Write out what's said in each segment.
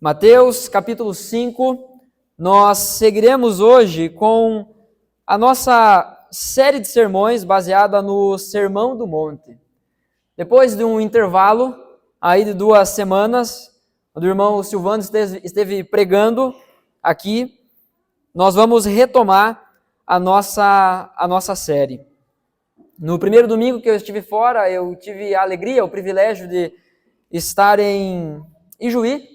Mateus capítulo 5, nós seguiremos hoje com a nossa série de sermões baseada no Sermão do Monte. Depois de um intervalo aí de 2 semanas, onde o irmão Silvano esteve pregando aqui, nós vamos retomar a nossa série. No primeiro domingo que eu estive fora, eu tive a alegria, o privilégio de estar em Ijuí,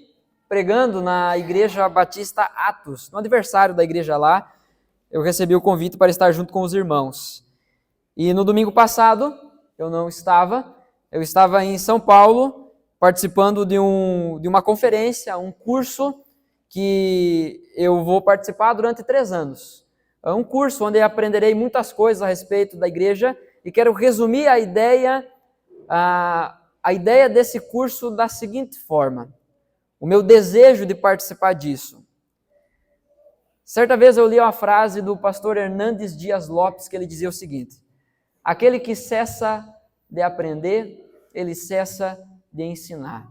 pregando na Igreja Batista Atos, no aniversário da igreja lá. Eu recebi o convite para estar junto com os irmãos. E no domingo passado, eu estava em São Paulo, participando de uma conferência, um curso que eu vou participar durante 3 anos. É um curso onde eu aprenderei muitas coisas a respeito da igreja e quero resumir a ideia desse curso da seguinte forma: o meu desejo de participar disso. Certa vez eu li uma frase do pastor Hernandes Dias Lopes, que ele dizia o seguinte: aquele que cessa de aprender, ele cessa de ensinar.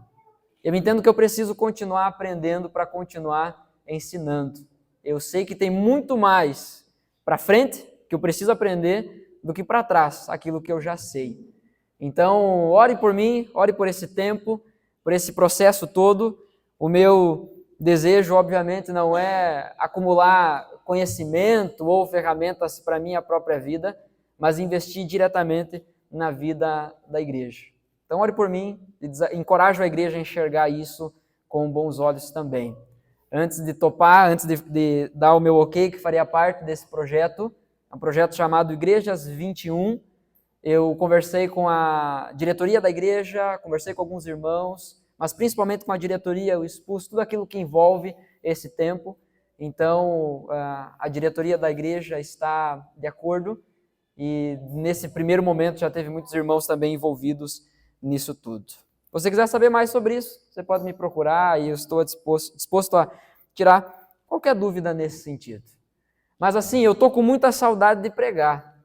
Eu entendo que eu preciso continuar aprendendo para continuar ensinando. Eu sei que tem muito mais para frente que eu preciso aprender do que para trás, aquilo que eu já sei. Então, ore por mim, ore por esse tempo, por esse processo todo. O meu desejo, obviamente, não é acumular conhecimento ou ferramentas para a minha própria vida, mas investir diretamente na vida da igreja. Então, ore por mim e encorajo a igreja a enxergar isso com bons olhos também. Antes de topar, antes de dar o meu ok, que faria parte desse projeto, um projeto chamado Igrejas 21, eu conversei com a diretoria da igreja, conversei com alguns irmãos, mas principalmente com a diretoria, eu expus tudo aquilo que envolve esse tempo. Então, a diretoria da igreja está de acordo e nesse primeiro momento já teve muitos irmãos também envolvidos nisso tudo. Se você quiser saber mais sobre isso, você pode me procurar e eu estou disposto a tirar qualquer dúvida nesse sentido. Mas assim, eu estou com muita saudade de pregar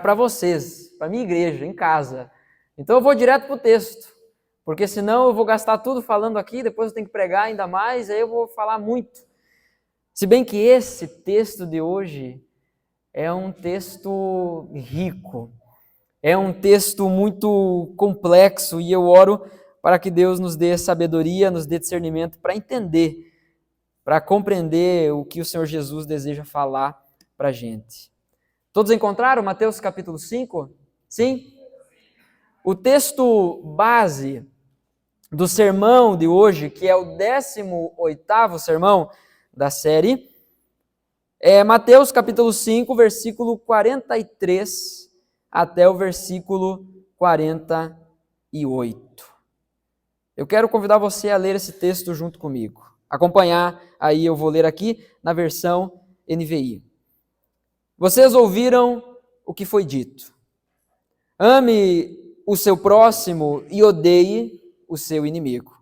para vocês, para a minha igreja, em casa. Então eu vou direto para o texto, porque senão eu vou gastar tudo falando aqui, depois eu tenho que pregar ainda mais, aí eu vou falar muito. Se bem que esse texto de hoje é um texto rico, é um texto muito complexo e eu oro para que Deus nos dê sabedoria, nos dê discernimento para entender, para compreender o que o Senhor Jesus deseja falar para a gente. Todos encontraram Mateus capítulo 5? Sim? O texto base do sermão de hoje, que é o 18º sermão da série, é Mateus capítulo 5, versículo 43 até o versículo 48. Eu quero convidar você a ler esse texto junto comigo. Acompanhar, aí eu vou ler aqui na versão NVI. Vocês ouviram o que foi dito: ame o seu próximo e odeie o seu inimigo.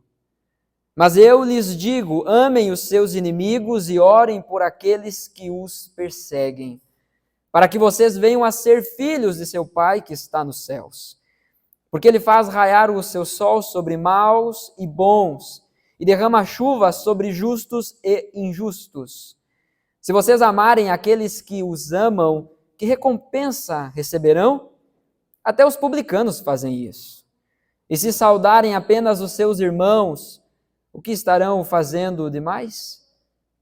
Mas eu lhes digo, amem os seus inimigos e orem por aqueles que os perseguem, para que vocês venham a ser filhos de seu Pai que está nos céus. Porque ele faz raiar o seu sol sobre maus e bons, e derrama chuva sobre justos e injustos. Se vocês amarem aqueles que os amam, que recompensa receberão? Até os publicanos fazem isso. E se saudarem apenas os seus irmãos, o que estarão fazendo demais?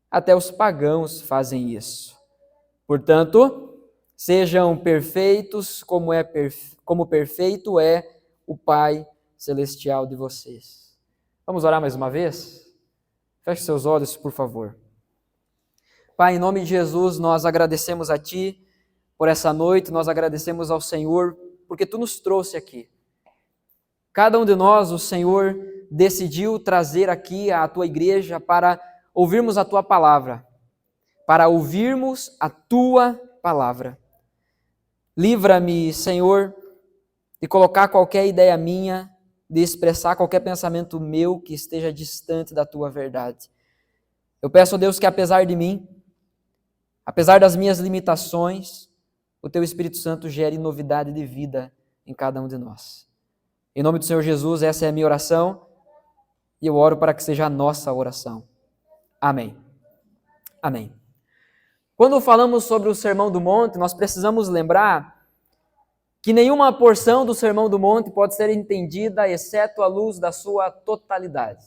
Até os pagãos fazem isso. Portanto, sejam perfeitos como perfeito é o Pai Celestial de vocês. Vamos orar mais uma vez? Feche seus olhos, por favor. Pai, em nome de Jesus, nós agradecemos a Ti por essa noite, nós agradecemos ao Senhor porque Tu nos trouxe aqui. Cada um de nós, o Senhor decidiu trazer aqui à Tua igreja para ouvirmos a Tua palavra, para ouvirmos a Tua palavra. Livra-me, Senhor, de colocar qualquer ideia minha, de expressar qualquer pensamento meu que esteja distante da Tua verdade. Eu peço a Deus que apesar de mim, apesar das minhas limitações, o Teu Espírito Santo gere novidade de vida em cada um de nós. Em nome do Senhor Jesus, essa é a minha oração E eu oro para que seja a nossa oração. Amém. Amém. Quando falamos sobre o Sermão do Monte, nós precisamos lembrar que nenhuma porção do Sermão do Monte pode ser entendida exceto à luz da sua totalidade.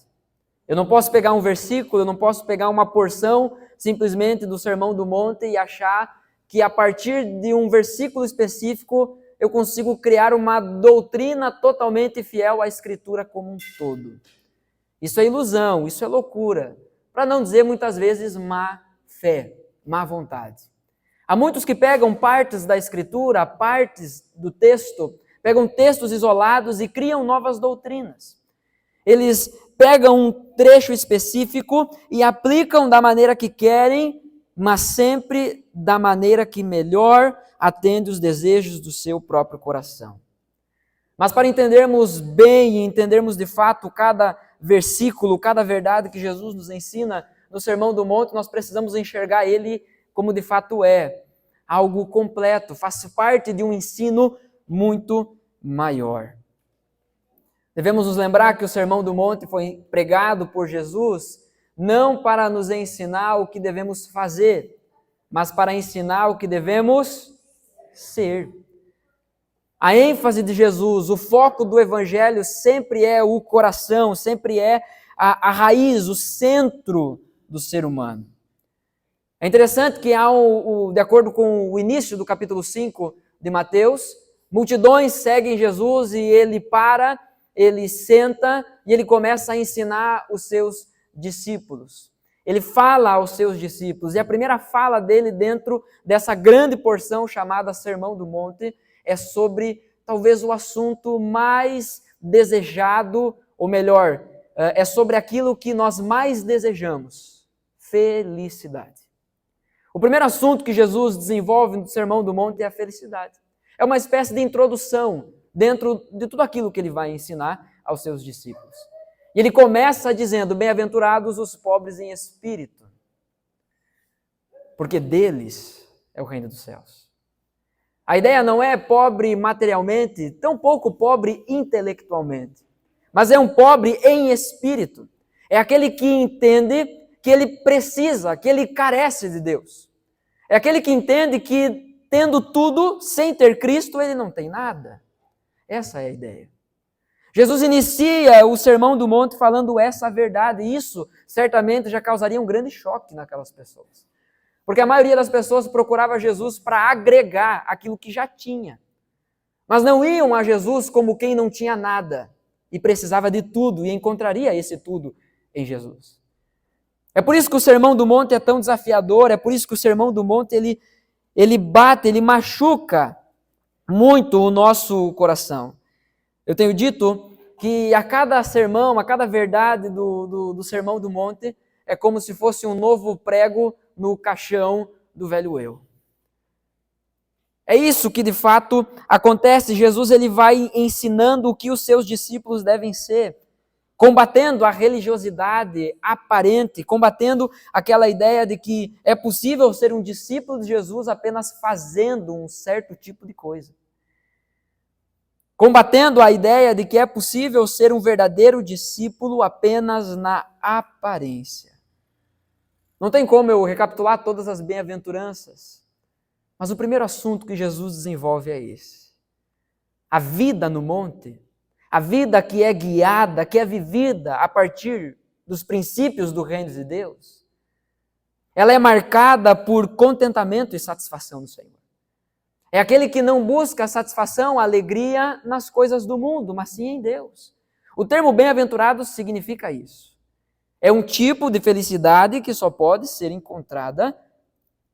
Eu não posso pegar um versículo, eu não posso pegar uma porção simplesmente do Sermão do Monte e achar que a partir de um versículo específico eu consigo criar uma doutrina totalmente fiel à Escritura como um todo. Isso é ilusão, isso é loucura, para não dizer muitas vezes má fé, má vontade. Há muitos que pegam partes da Escritura, partes do texto, pegam textos isolados e criam novas doutrinas. Eles pegam um trecho específico e aplicam da maneira que querem, mas sempre da maneira que melhor atende os desejos do seu próprio coração. Mas para entendermos bem e entendermos de fato cada versículo, cada verdade que Jesus nos ensina no Sermão do Monte, nós precisamos enxergar ele como de fato é, algo completo, faz parte de um ensino muito maior. Devemos nos lembrar que o Sermão do Monte foi pregado por Jesus não para nos ensinar o que devemos fazer, mas para ensinar o que devemos ser. A ênfase de Jesus, o foco do Evangelho sempre é o coração, sempre é a raiz, o centro do ser humano. É interessante que de acordo com o início do capítulo 5 de Mateus, multidões seguem Jesus e ele para, ele senta e ele começa a ensinar os seus discípulos. Ele fala aos seus discípulos e a primeira fala dele dentro dessa grande porção chamada Sermão do Monte é sobre talvez o assunto mais desejado, ou melhor, é sobre aquilo que nós mais desejamos: felicidade. O primeiro assunto que Jesus desenvolve no Sermão do Monte é a felicidade. É uma espécie de introdução dentro de tudo aquilo que ele vai ensinar aos seus discípulos. E ele começa dizendo: bem-aventurados os pobres em espírito, porque deles é o reino dos céus. A ideia não é pobre materialmente, tampouco pobre intelectualmente, mas é um pobre em espírito. É aquele que entende que ele precisa, que ele carece de Deus. É aquele que entende que, tendo tudo, sem ter Cristo, ele não tem nada. Essa é a ideia. Jesus inicia o Sermão do Monte falando essa verdade, e isso certamente já causaria um grande choque naquelas pessoas. Porque a maioria das pessoas procurava Jesus para agregar aquilo que já tinha. Mas não iam a Jesus como quem não tinha nada e precisava de tudo e encontraria esse tudo em Jesus. É por isso que o Sermão do Monte é tão desafiador, é por isso que o Sermão do Monte ele bate, ele machuca muito o nosso coração. Eu tenho dito que a cada sermão, a cada verdade do Sermão do Monte é como se fosse um novo prego no caixão do velho eu. É isso que de fato acontece. Jesus ele vai ensinando o que os seus discípulos devem ser, combatendo a religiosidade aparente, combatendo aquela ideia de que é possível ser um discípulo de Jesus apenas fazendo um certo tipo de coisa. Combatendo a ideia de que é possível ser um verdadeiro discípulo apenas na aparência. Não tem como eu recapitular todas as bem-aventuranças, mas o primeiro assunto que Jesus desenvolve é esse. A vida no monte, a vida que é guiada, que é vivida a partir dos princípios do reino de Deus, ela é marcada por contentamento e satisfação no Senhor. É aquele que não busca a satisfação, a alegria nas coisas do mundo, mas sim em Deus. O termo bem-aventurado significa isso. É um tipo de felicidade que só pode ser encontrada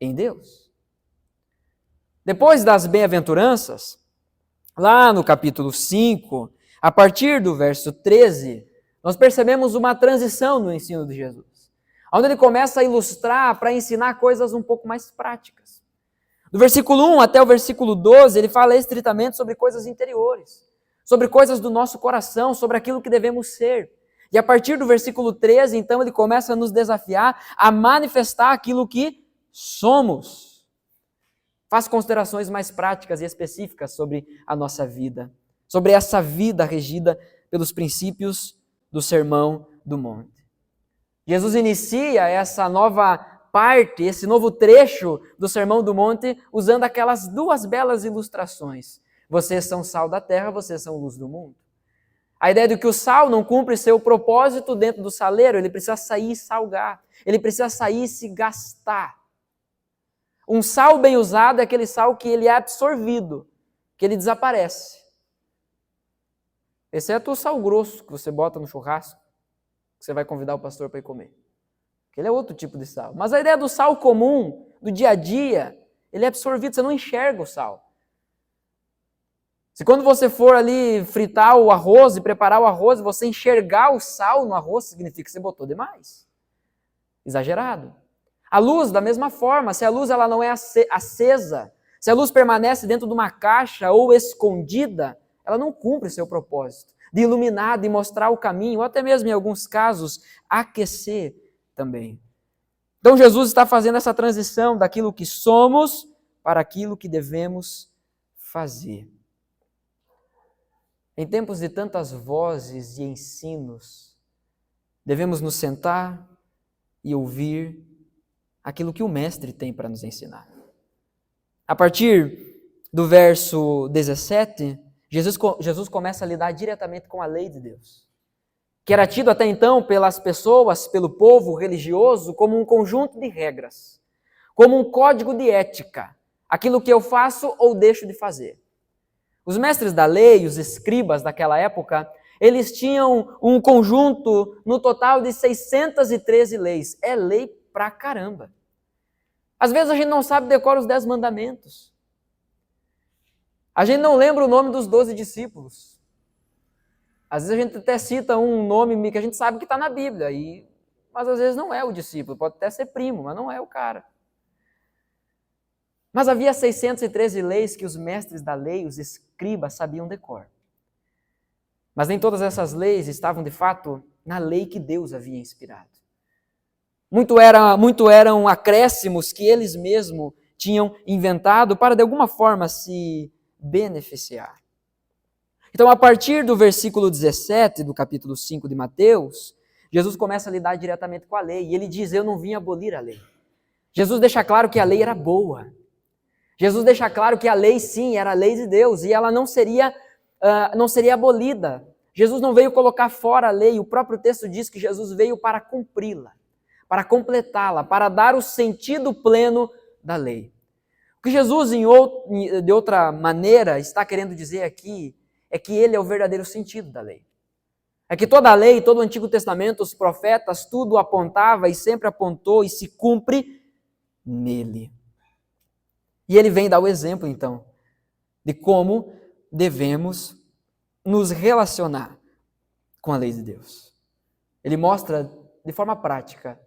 em Deus. Depois das bem-aventuranças, lá no capítulo 5, a partir do verso 13, nós percebemos uma transição no ensino de Jesus, onde ele começa a ilustrar para ensinar coisas um pouco mais práticas. Do versículo 1 até o versículo 12, ele fala estritamente sobre coisas interiores, sobre coisas do nosso coração, sobre aquilo que devemos ser. E a partir do versículo 13, então, ele começa a nos desafiar a manifestar aquilo que somos. Faz considerações mais práticas e específicas sobre a nossa vida, sobre essa vida regida pelos princípios do Sermão do Monte. Jesus inicia essa nova parte, esse novo trecho do Sermão do Monte, usando aquelas duas belas ilustrações. Vocês são sal da terra, vocês são luz do mundo. A ideia de que o sal não cumpre seu propósito dentro do saleiro, ele precisa sair e salgar, ele precisa sair e se gastar. Um sal bem usado é aquele sal que ele é absorvido, que ele desaparece. Exceto o sal grosso que você bota no churrasco, que você vai convidar o pastor para ir comer. Aquele é outro tipo de sal. Mas a ideia do sal comum, do dia a dia, ele é absorvido, você não enxerga o sal. Se quando você for ali fritar o arroz e preparar o arroz, você enxergar o sal no arroz, significa que você botou demais. Exagerado. A luz, da mesma forma, se a luz ela não é acesa, se a luz permanece dentro de uma caixa ou escondida, ela não cumpre seu propósito de iluminar, de mostrar o caminho, ou até mesmo, em alguns casos, aquecer também. Então Jesus está fazendo essa transição daquilo que somos para aquilo que devemos fazer. Em tempos de tantas vozes e ensinos, devemos nos sentar e ouvir aquilo que o Mestre tem para nos ensinar. A partir do verso 17, Jesus começa a lidar diretamente com a lei de Deus, que era tido até então pelas pessoas, pelo povo religioso, como um conjunto de regras, como um código de ética, aquilo que eu faço ou deixo de fazer. Os mestres da lei, os escribas daquela época, eles tinham um conjunto no total de 613 leis. É lei pra caramba. Às vezes a gente não sabe decorar os 10 mandamentos. A gente não lembra o nome dos 12 discípulos. Às vezes a gente até cita um nome que a gente sabe que está na Bíblia, mas às vezes não é o discípulo, pode até ser primo, mas não é o cara. Mas havia 613 leis que os mestres da lei, os escribas, sabiam decor. Mas nem todas essas leis estavam, de fato, na lei que Deus havia inspirado. Muito eram acréscimos que eles mesmos tinham inventado para, de alguma forma, se beneficiar. Então, a partir do versículo 17 do capítulo 5 de Mateus, Jesus começa a lidar diretamente com a lei. E ele diz, eu não vim abolir a lei. Jesus deixa claro que a lei era boa. Jesus deixa claro que a lei, sim, era a lei de Deus e ela não seria abolida. Jesus não veio colocar fora a lei, o próprio texto diz que Jesus veio para cumpri-la, para completá-la, para dar o sentido pleno da lei. O que Jesus, de outra maneira, está querendo dizer aqui é que ele é o verdadeiro sentido da lei. É que toda a lei, todo o Antigo Testamento, os profetas, tudo apontava e sempre apontou e se cumpre nele. E ele vem dar o exemplo, então, de como devemos nos relacionar com a lei de Deus. Ele mostra de forma prática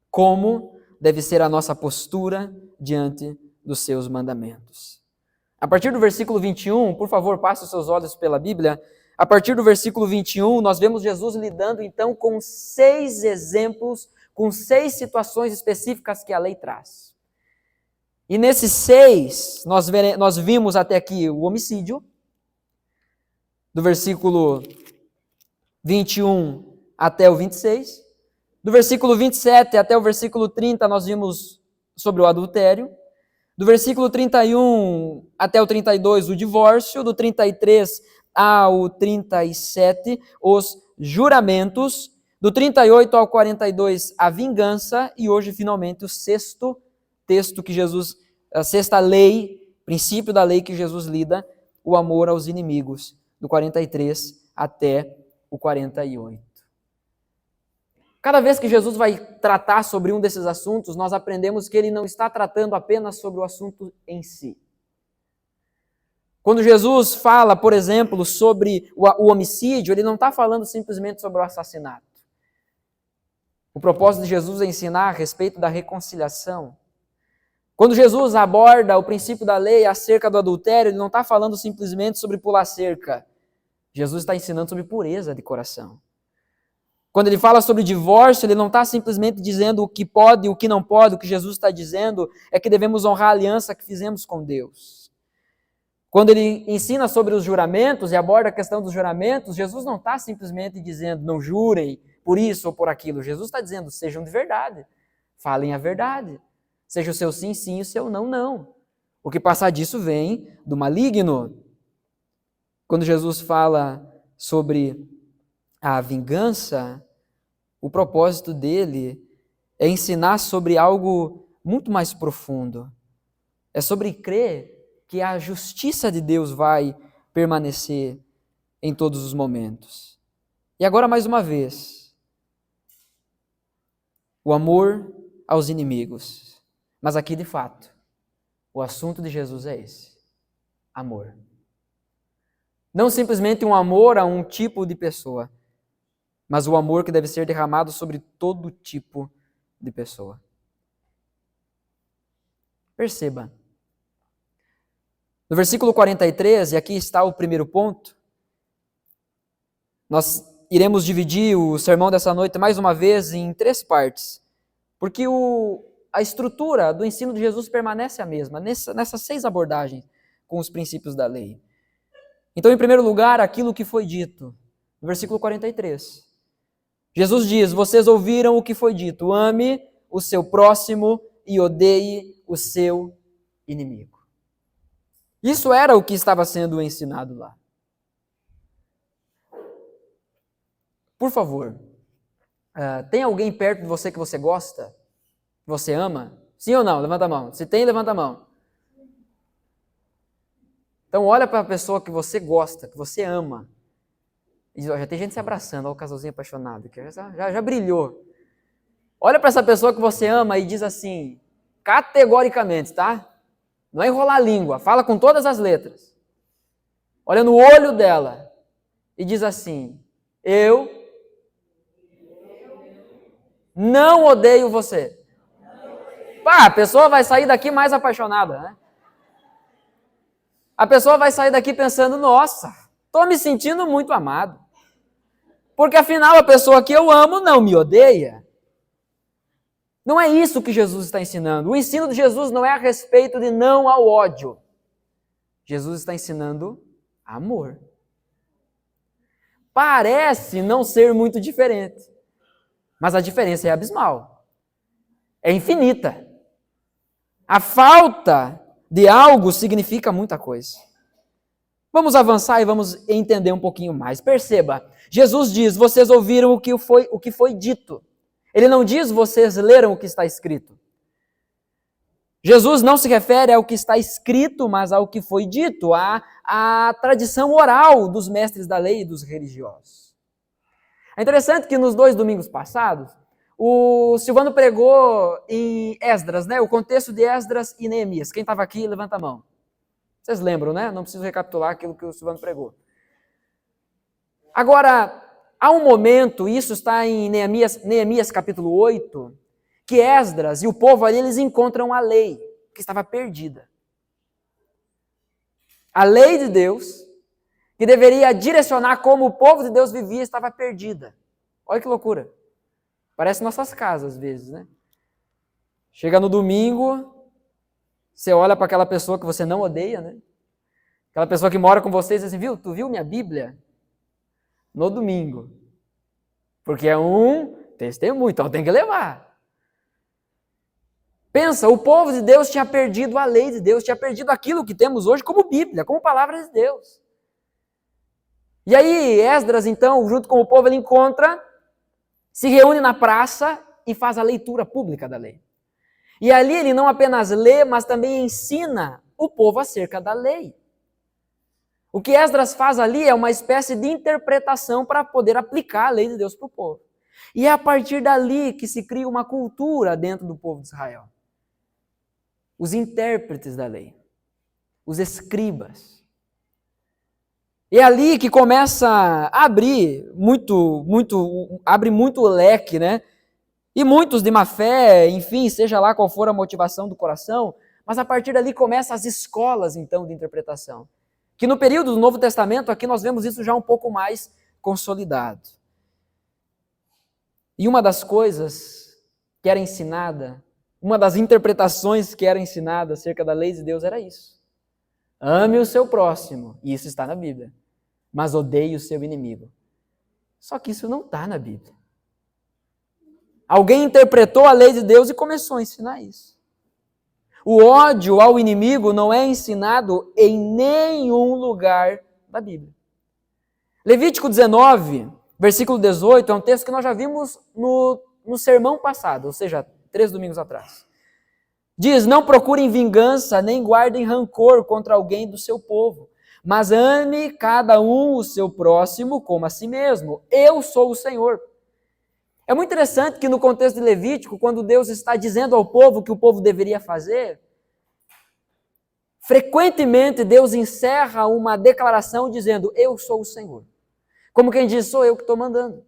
como deve ser a nossa postura diante dos seus mandamentos. A partir do versículo 21, por favor, passe os seus olhos pela Bíblia. A partir do versículo 21, nós vemos Jesus lidando então com 6 exemplos, com 6 situações específicas que a lei traz. E nesses 6, nós vimos até aqui o homicídio, do versículo 21 até o 26. Do versículo 27 até o versículo 30, nós vimos sobre o adultério. Do versículo 31 até o 32, o divórcio. Do 33 ao 37, os juramentos. Do 38 ao 42, a vingança. E hoje, finalmente, o 6º texto que Jesus, a 6ª lei, princípio da lei que Jesus lida, o amor aos inimigos, do 43 até o 48. Cada vez que Jesus vai tratar sobre um desses assuntos, nós aprendemos que ele não está tratando apenas sobre o assunto em si. Quando Jesus fala, por exemplo, sobre o homicídio, ele não está falando simplesmente sobre o assassinato. O propósito de Jesus é ensinar a respeito da reconciliação. Quando Jesus aborda o princípio da lei acerca do adultério, ele não está falando simplesmente sobre pular cerca. Jesus está ensinando sobre pureza de coração. Quando ele fala sobre divórcio, ele não está simplesmente dizendo o que pode e o que não pode. O que Jesus está dizendo é que devemos honrar a aliança que fizemos com Deus. Quando ele ensina sobre os juramentos e aborda a questão dos juramentos, Jesus não está simplesmente dizendo não jurem, por isso ou por aquilo. Jesus está dizendo, sejam de verdade, falem a verdade. Seja o seu sim, sim, e o seu não, não. O que passar disso vem do maligno. Quando Jesus fala sobre a vingança, o propósito dele é ensinar sobre algo muito mais profundo. É sobre crer que a justiça de Deus vai permanecer em todos os momentos. E agora, mais uma vez, o amor aos inimigos. Mas aqui, de fato, o assunto de Jesus é esse: amor. Não simplesmente um amor a um tipo de pessoa, mas o amor que deve ser derramado sobre todo tipo de pessoa. Perceba. No versículo 43, e aqui está o primeiro ponto, nós iremos dividir o sermão dessa noite mais uma vez em 3 partes, porque a estrutura do ensino de Jesus permanece a mesma, nessas 6 abordagens com os princípios da lei. Então, em primeiro lugar, aquilo que foi dito, no versículo 43. Jesus diz, vocês ouviram o que foi dito, ame o seu próximo e odeie o seu inimigo. Isso era o que estava sendo ensinado lá. Por favor, tem alguém perto de você que você gosta? Que você ama? Sim ou não? Levanta a mão. Se tem, levanta a mão. Então olha para a pessoa que você gosta, que você ama. E diz, ó, já tem gente se abraçando, olha o casalzinho apaixonado, que já brilhou. Olha para essa pessoa que você ama e diz assim, categoricamente, tá? Não é enrolar a língua, fala com todas as letras. Olha no olho dela e diz assim, eu não odeio você. Pá, a pessoa vai sair daqui mais apaixonada, né? A pessoa vai sair daqui pensando, nossa, estou me sentindo muito amado. Porque afinal a pessoa que eu amo não me odeia. Não é isso que Jesus está ensinando. O ensino de Jesus não é a respeito de não ao ódio. Jesus está ensinando amor. Parece não ser muito diferente, mas a diferença é abismal. É infinita. A falta de algo significa muita coisa. Vamos avançar e vamos entender um pouquinho mais. Perceba, Jesus diz, vocês ouviram o que foi dito. Ele não diz, vocês leram o que está escrito. Jesus não se refere ao que está escrito, mas ao que foi dito, à tradição oral dos mestres da lei e dos religiosos. É interessante que nos 2 domingos passados, o Silvano pregou em Esdras, né? O contexto de Esdras e Neemias. Quem estava aqui, levanta a mão. Vocês lembram, né? Não preciso recapitular aquilo que o Silvano pregou. Agora, há um momento, isso está em Neemias capítulo 8, que Esdras e o povo ali, eles encontram a lei, que estava perdida. A lei de Deus, que deveria direcionar como o povo de Deus vivia, estava perdida. Olha que loucura. Parece nossas casas, às vezes, né? Chega no domingo, você olha para aquela pessoa que você não odeia, né? Aquela pessoa que mora com você e diz assim, viu, tu viu minha Bíblia? No domingo. Porque é um testemunho, então tem que levar. Pensa, o povo de Deus tinha perdido a lei de Deus, tinha perdido aquilo que temos hoje como Bíblia, como palavra de Deus. E aí Esdras, então, junto com o povo, ele encontra, se reúne na praça e faz a leitura pública da lei. E ali ele não apenas lê, mas também ensina o povo acerca da lei. O que Esdras faz ali é uma espécie de interpretação para poder aplicar a lei de Deus para o povo. E é a partir dali que se cria uma cultura dentro do povo de Israel. Os intérpretes da lei, os escribas. E é ali que começa a abre muito o leque, né? E muitos de má fé, enfim, seja lá qual for a motivação do coração, mas a partir dali começam as escolas, então, de interpretação. Que no período do Novo Testamento, aqui nós vemos isso já um pouco mais consolidado. E uma das coisas que era ensinada, uma das interpretações que era ensinada acerca da lei de Deus era isso. Ame o seu próximo, e isso está na Bíblia, mas odeie o seu inimigo. Só que isso não está na Bíblia. Alguém interpretou a lei de Deus e começou a ensinar isso. O ódio ao inimigo não é ensinado em nenhum lugar da Bíblia. Levítico 19, versículo 18, é um texto que nós já vimos no sermão passado, ou seja, 3 domingos atrás. Diz: não procurem vingança, nem guardem rancor contra alguém do seu povo, mas ame cada um o seu próximo como a si mesmo. Eu sou o Senhor. É muito interessante que no contexto de Levítico, quando Deus está dizendo ao povo o que o povo deveria fazer, frequentemente Deus encerra uma declaração dizendo: eu sou o Senhor. Como quem diz: sou eu que estou mandando.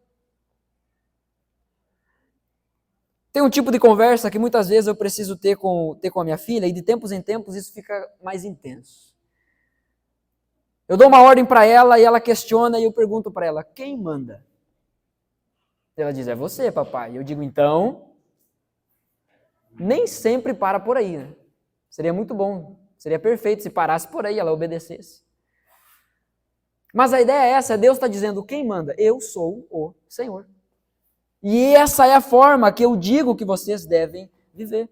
Tem um tipo de conversa que muitas vezes eu preciso ter com a minha filha, e de tempos em tempos isso fica mais intenso. Eu dou uma ordem para ela e ela questiona e eu pergunto para ela: quem manda? Ela diz: é você, papai. Eu digo: então, nem sempre para por aí, né? Seria muito bom, seria perfeito se parasse por aí, ela obedecesse. Mas a ideia é essa: Deus está dizendo: quem manda? Eu sou o Senhor. E essa é a forma que eu digo que vocês devem viver.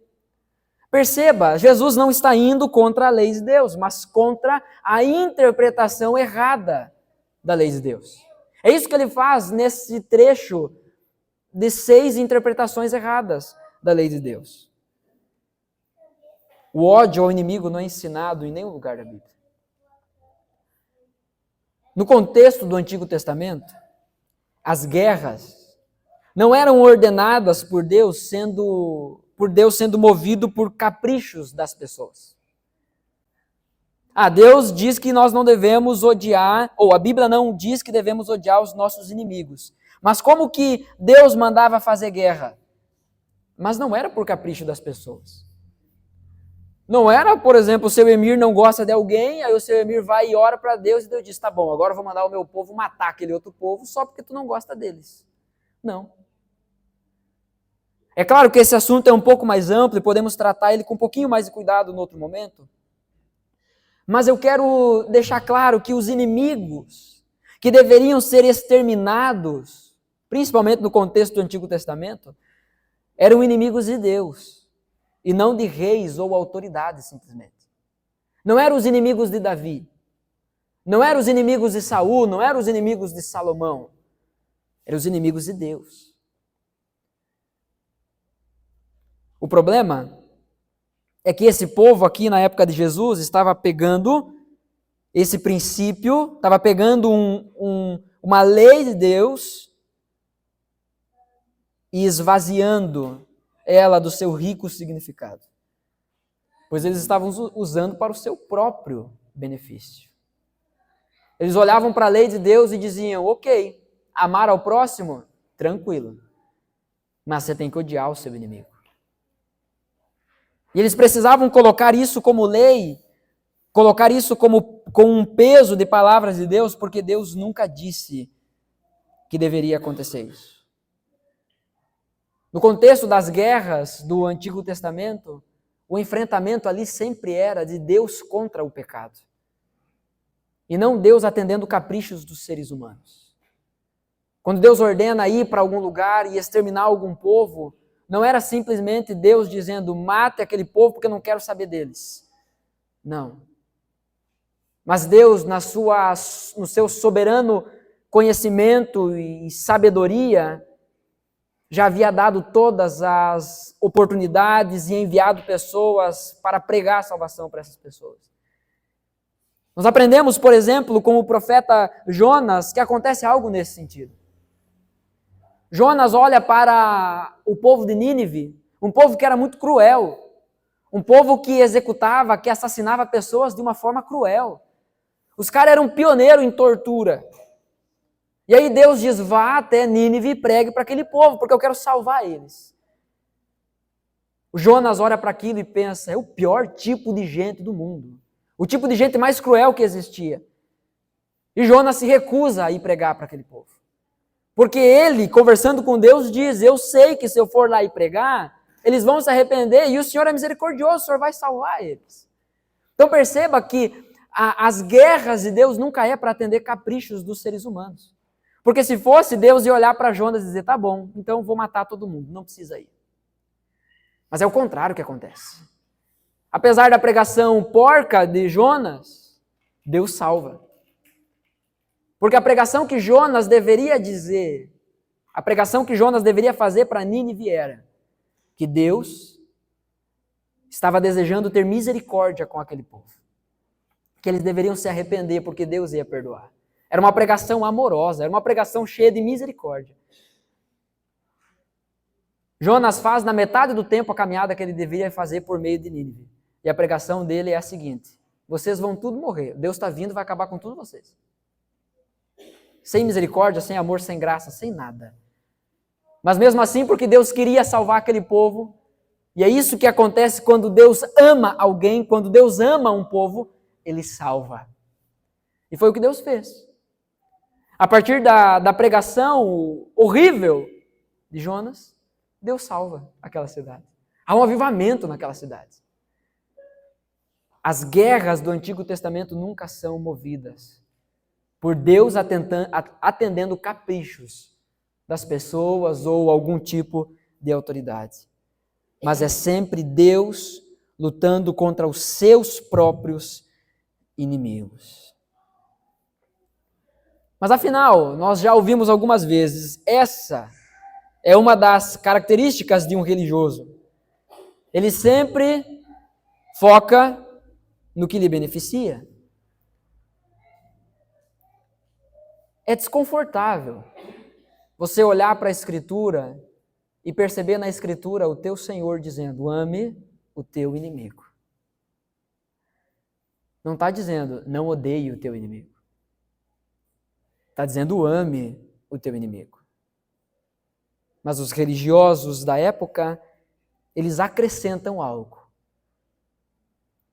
Perceba, Jesus não está indo contra a lei de Deus, mas contra a interpretação errada da lei de Deus. É isso que ele faz nesse trecho de 6 interpretações erradas da lei de Deus. O ódio ao inimigo não é ensinado em nenhum lugar da Bíblia. No contexto do Antigo Testamento, as guerras não eram ordenadas por Deus sendo movido por caprichos das pessoas. Deus diz que nós não devemos odiar, ou a Bíblia não diz que devemos odiar os nossos inimigos. Mas como que Deus mandava fazer guerra? Mas não era por capricho das pessoas. Não era, por exemplo, o seu emir não gosta de alguém, aí o seu emir vai e ora para Deus e Deus diz: tá bom, agora eu vou mandar o meu povo matar aquele outro povo só porque tu não gosta deles. Não. É claro que esse assunto é um pouco mais amplo e podemos tratar ele com um pouquinho mais de cuidado no outro momento. Mas eu quero deixar claro que os inimigos que deveriam ser exterminados, principalmente no contexto do Antigo Testamento, eram inimigos de Deus e não de reis ou autoridades simplesmente. Não eram os inimigos de Davi, não eram os inimigos de Saul, não eram os inimigos de Salomão, eram os inimigos de Deus. O problema é que esse povo aqui na época de Jesus estava pegando esse princípio, estava pegando uma lei de Deus e esvaziando ela do seu rico significado. Pois eles estavam usando para o seu próprio benefício. Eles olhavam para a lei de Deus e diziam: ok, amar ao próximo, tranquilo, mas você tem que odiar o seu inimigo. E eles precisavam colocar isso como lei, colocar isso com um peso de palavras de Deus, porque Deus nunca disse que deveria acontecer isso. No contexto das guerras do Antigo Testamento, o enfrentamento ali sempre era de Deus contra o pecado. E não Deus atendendo caprichos dos seres humanos. Quando Deus ordena ir para algum lugar e exterminar algum povo, não era simplesmente Deus dizendo: mate aquele povo porque eu não quero saber deles. Não. Mas Deus, no seu soberano conhecimento e sabedoria, já havia dado todas as oportunidades e enviado pessoas para pregar a salvação para essas pessoas. Nós aprendemos, por exemplo, com o profeta Jonas, que acontece algo nesse sentido. Jonas olha para o povo de Nínive, um povo que era muito cruel, um povo que executava, que assassinava pessoas de uma forma cruel. Os caras eram pioneiros em tortura. E aí Deus diz: vá até Nínive e pregue para aquele povo, porque eu quero salvar eles. O Jonas olha para aquilo e pensa: é o pior tipo de gente do mundo. O tipo de gente mais cruel que existia. E Jonas se recusa a ir pregar para aquele povo. Porque ele, conversando com Deus, diz: eu sei que se eu for lá e pregar, eles vão se arrepender e o Senhor é misericordioso, o Senhor vai salvar eles. Então perceba que as guerras de Deus nunca é para atender caprichos dos seres humanos. Porque se fosse, Deus ia olhar para Jonas e dizer, tá bom, então vou matar todo mundo, não precisa ir. Mas é o contrário que acontece. Apesar da pregação porca de Jonas, Deus salva. Porque a pregação que Jonas deveria dizer, a pregação que Jonas deveria fazer para Nínive era que Deus estava desejando ter misericórdia com aquele povo. Que eles deveriam se arrepender porque Deus ia perdoar. Era uma pregação amorosa, era uma pregação cheia de misericórdia. Jonas faz na metade do tempo a caminhada que ele deveria fazer por meio de Nínive. E a pregação dele é a seguinte: vocês vão tudo morrer, Deus está vindo e vai acabar com todos vocês. Sem misericórdia, sem amor, sem graça, sem nada. Mas mesmo assim, porque Deus queria salvar aquele povo, e é isso que acontece quando Deus ama alguém, quando Deus ama um povo, Ele salva. E foi o que Deus fez. A partir da pregação horrível de Jonas, Deus salva aquela cidade. Há um avivamento naquela cidade. As guerras do Antigo Testamento nunca são movidas por Deus atendendo caprichos das pessoas ou algum tipo de autoridade. Mas é sempre Deus lutando contra os seus próprios inimigos. Mas afinal, nós já ouvimos algumas vezes, essa é uma das características de um religioso. Ele sempre foca no que lhe beneficia. É desconfortável você olhar para a Escritura e perceber na Escritura o teu Senhor dizendo, ame o teu inimigo. Não está dizendo, não odeie o teu inimigo. Está dizendo, ame o teu inimigo. Mas os religiosos da época, eles acrescentam algo.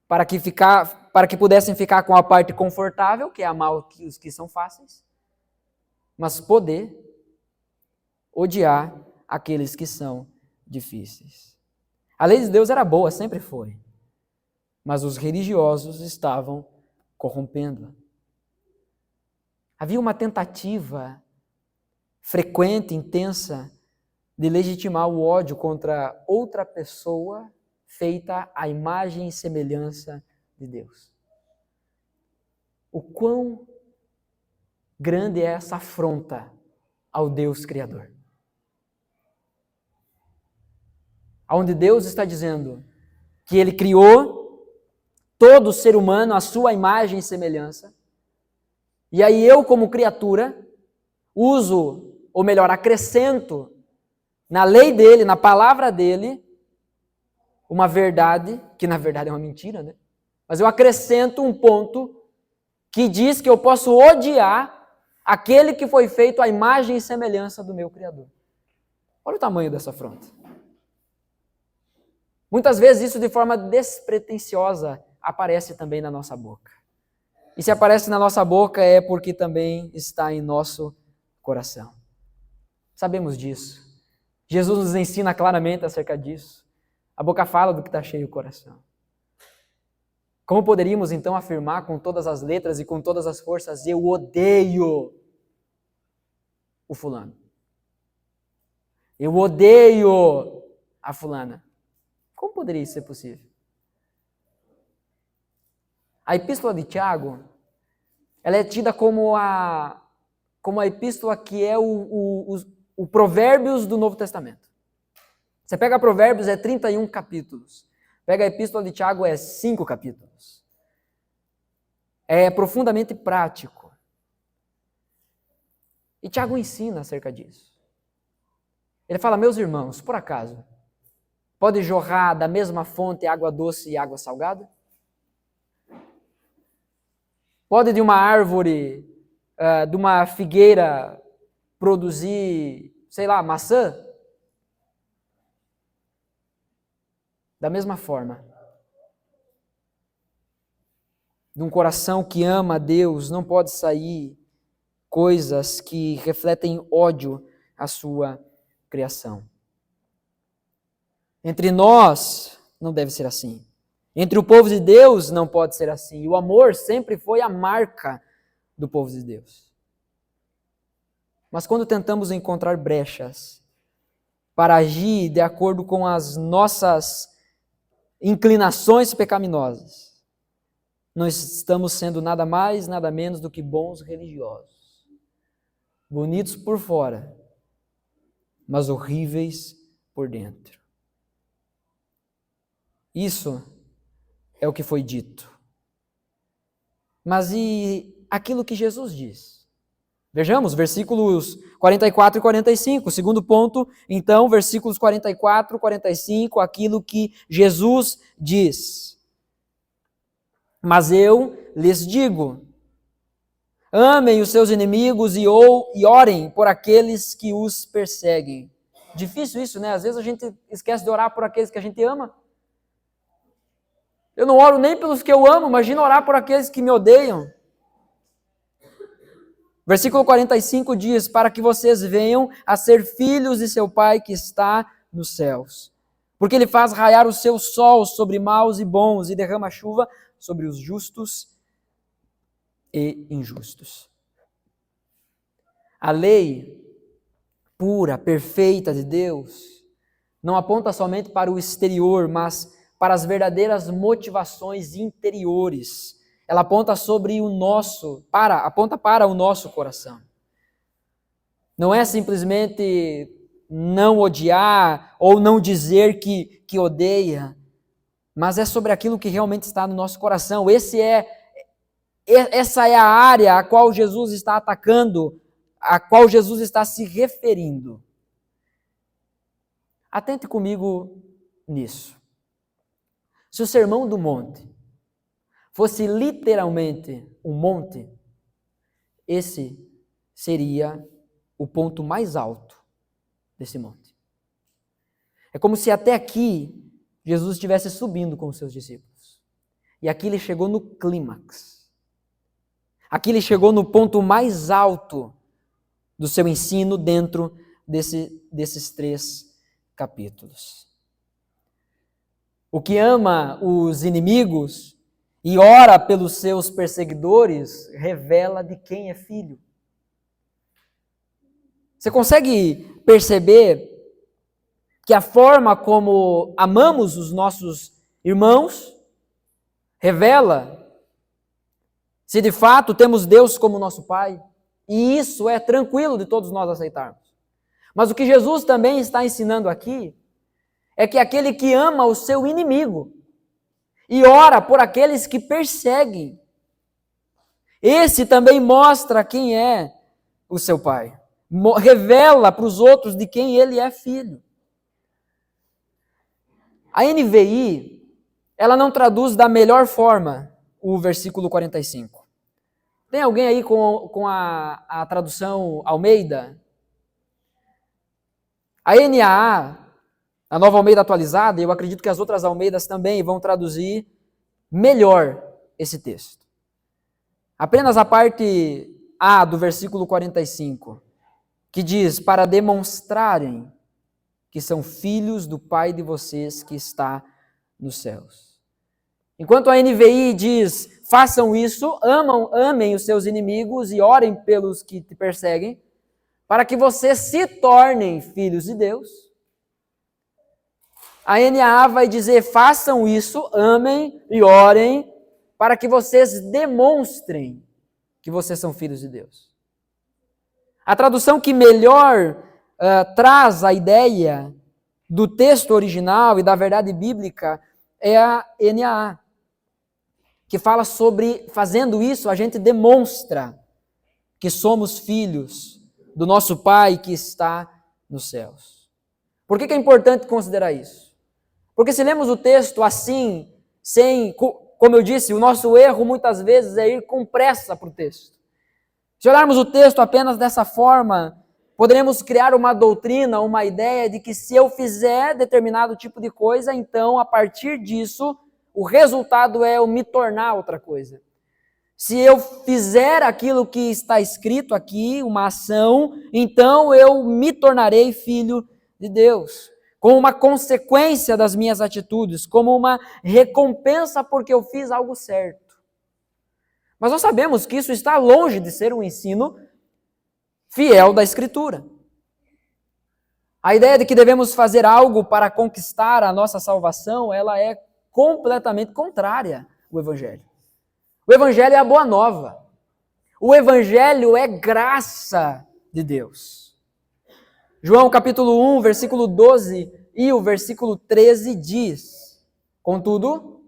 Para que pudessem ficar com a parte confortável, que é amar os que são fáceis, mas poder odiar aqueles que são difíceis. A lei de Deus era boa, sempre foi. Mas os religiosos estavam corrompendo-a. Havia uma tentativa frequente, intensa, de legitimar o ódio contra outra pessoa feita à imagem e semelhança de Deus. O quão grande é essa afronta ao Deus Criador. Onde Deus está dizendo que Ele criou todo ser humano à sua imagem e semelhança, e aí eu, como criatura, uso, ou melhor, acrescento na lei dele, na palavra dele, uma verdade, que na verdade é uma mentira, né? Mas eu acrescento um ponto que diz que eu posso odiar aquele que foi feito à imagem e semelhança do meu Criador. Olha o tamanho dessa afronta. Muitas vezes isso de forma despretensiosa aparece também na nossa boca. E se aparece na nossa boca é porque também está em nosso coração. Sabemos disso. Jesus nos ensina claramente acerca disso. A boca fala do que está cheio o coração. Como poderíamos então afirmar com todas as letras e com todas as forças, eu odeio o fulano. Eu odeio a fulana. Como poderia isso ser possível? A epístola de Tiago, ela é tida como a epístola que é o Provérbios do Novo Testamento. Você pega Provérbios, é 31 capítulos. Pega a epístola de Tiago, é 5 capítulos. É profundamente prático. E Tiago ensina acerca disso. Ele fala, meus irmãos, por acaso, pode jorrar da mesma fonte água doce e água salgada? Pode de uma árvore, de uma figueira, produzir, sei lá, maçã? Da mesma forma, de um coração que ama a Deus, não pode sair coisas que refletem ódio à sua criação. Entre nós, não deve ser assim. Entre o povo de Deus, não pode ser assim. E o amor sempre foi a marca do povo de Deus. Mas quando tentamos encontrar brechas para agir de acordo com as nossas inclinações pecaminosas, nós estamos sendo nada mais, nada menos do que bons religiosos. Bonitos por fora, mas horríveis por dentro. Isso é o que foi dito. Mas e aquilo que Jesus diz? Vejamos, versículos 44 e 45. Segundo ponto, então, versículos 44 e 45, aquilo que Jesus diz. Mas eu lhes digo, amem os seus inimigos e orem por aqueles que os perseguem. Difícil isso, né? Às vezes a gente esquece de orar por aqueles que a gente ama. Eu não oro nem pelos que eu amo, imagina orar por aqueles que me odeiam. Versículo 45 diz, para que vocês venham a ser filhos de seu Pai que está nos céus. Porque Ele faz raiar o seu sol sobre maus e bons e derrama chuva sobre os justos e injustos. A lei pura, perfeita de Deus não aponta somente para o exterior, mas para as verdadeiras motivações interiores. Ela aponta aponta para o nosso coração. Não é simplesmente não odiar ou não dizer que odeia, mas é sobre aquilo que realmente está no nosso coração. Essa é a área a qual Jesus está atacando, a qual Jesus está se referindo. Atente comigo nisso. Se o Sermão do Monte fosse literalmente um monte, esse seria o ponto mais alto desse monte. É como se até aqui Jesus estivesse subindo com os seus discípulos. E aqui ele chegou no clímax. Aqui ele chegou no ponto mais alto do seu ensino dentro desses 3 capítulos. O que ama os inimigos e ora pelos seus perseguidores revela de quem é filho. Você consegue perceber que a forma como amamos os nossos irmãos revela se de fato temos Deus como nosso Pai? E isso é tranquilo de todos nós aceitarmos. Mas o que Jesus também está ensinando aqui é que aquele que ama o seu inimigo e ora por aqueles que perseguem, esse também mostra quem é o seu Pai. Revela para os outros de quem ele é filho. A NVI, ela não traduz da melhor forma o versículo 45. Tem alguém aí com a tradução Almeida? A NAA, a Nova Almeida Atualizada, e eu acredito que as outras Almeidas também vão traduzir melhor esse texto. Apenas a parte A do versículo 45, que diz, para demonstrarem que são filhos do Pai de vocês que está nos céus. Enquanto a NVI diz, façam isso, amem os seus inimigos e orem pelos que te perseguem, para que vocês se tornem filhos de Deus. A NAA vai dizer, façam isso, amem e orem, para que vocês demonstrem que vocês são filhos de Deus. A tradução que melhor traz a ideia do texto original e da verdade bíblica é a NAA, que fala sobre, fazendo isso, a gente demonstra que somos filhos do nosso Pai que está nos céus. Por que é importante considerar isso? Porque se lemos o texto assim, como eu disse, o nosso erro muitas vezes é ir com pressa para o texto. Se olharmos o texto apenas dessa forma, poderemos criar uma doutrina, uma ideia de que se eu fizer determinado tipo de coisa, então a partir disso, o resultado é eu me tornar outra coisa. Se eu fizer aquilo que está escrito aqui, uma ação, então eu me tornarei filho de Deus. Como uma consequência das minhas atitudes, como uma recompensa porque eu fiz algo certo. Mas nós sabemos que isso está longe de ser um ensino fiel da Escritura. A ideia de que devemos fazer algo para conquistar a nossa salvação, ela é completamente contrária ao Evangelho. O Evangelho é a boa nova. O Evangelho é graça de Deus. João capítulo 1, versículo 12 e o versículo 13 diz: contudo,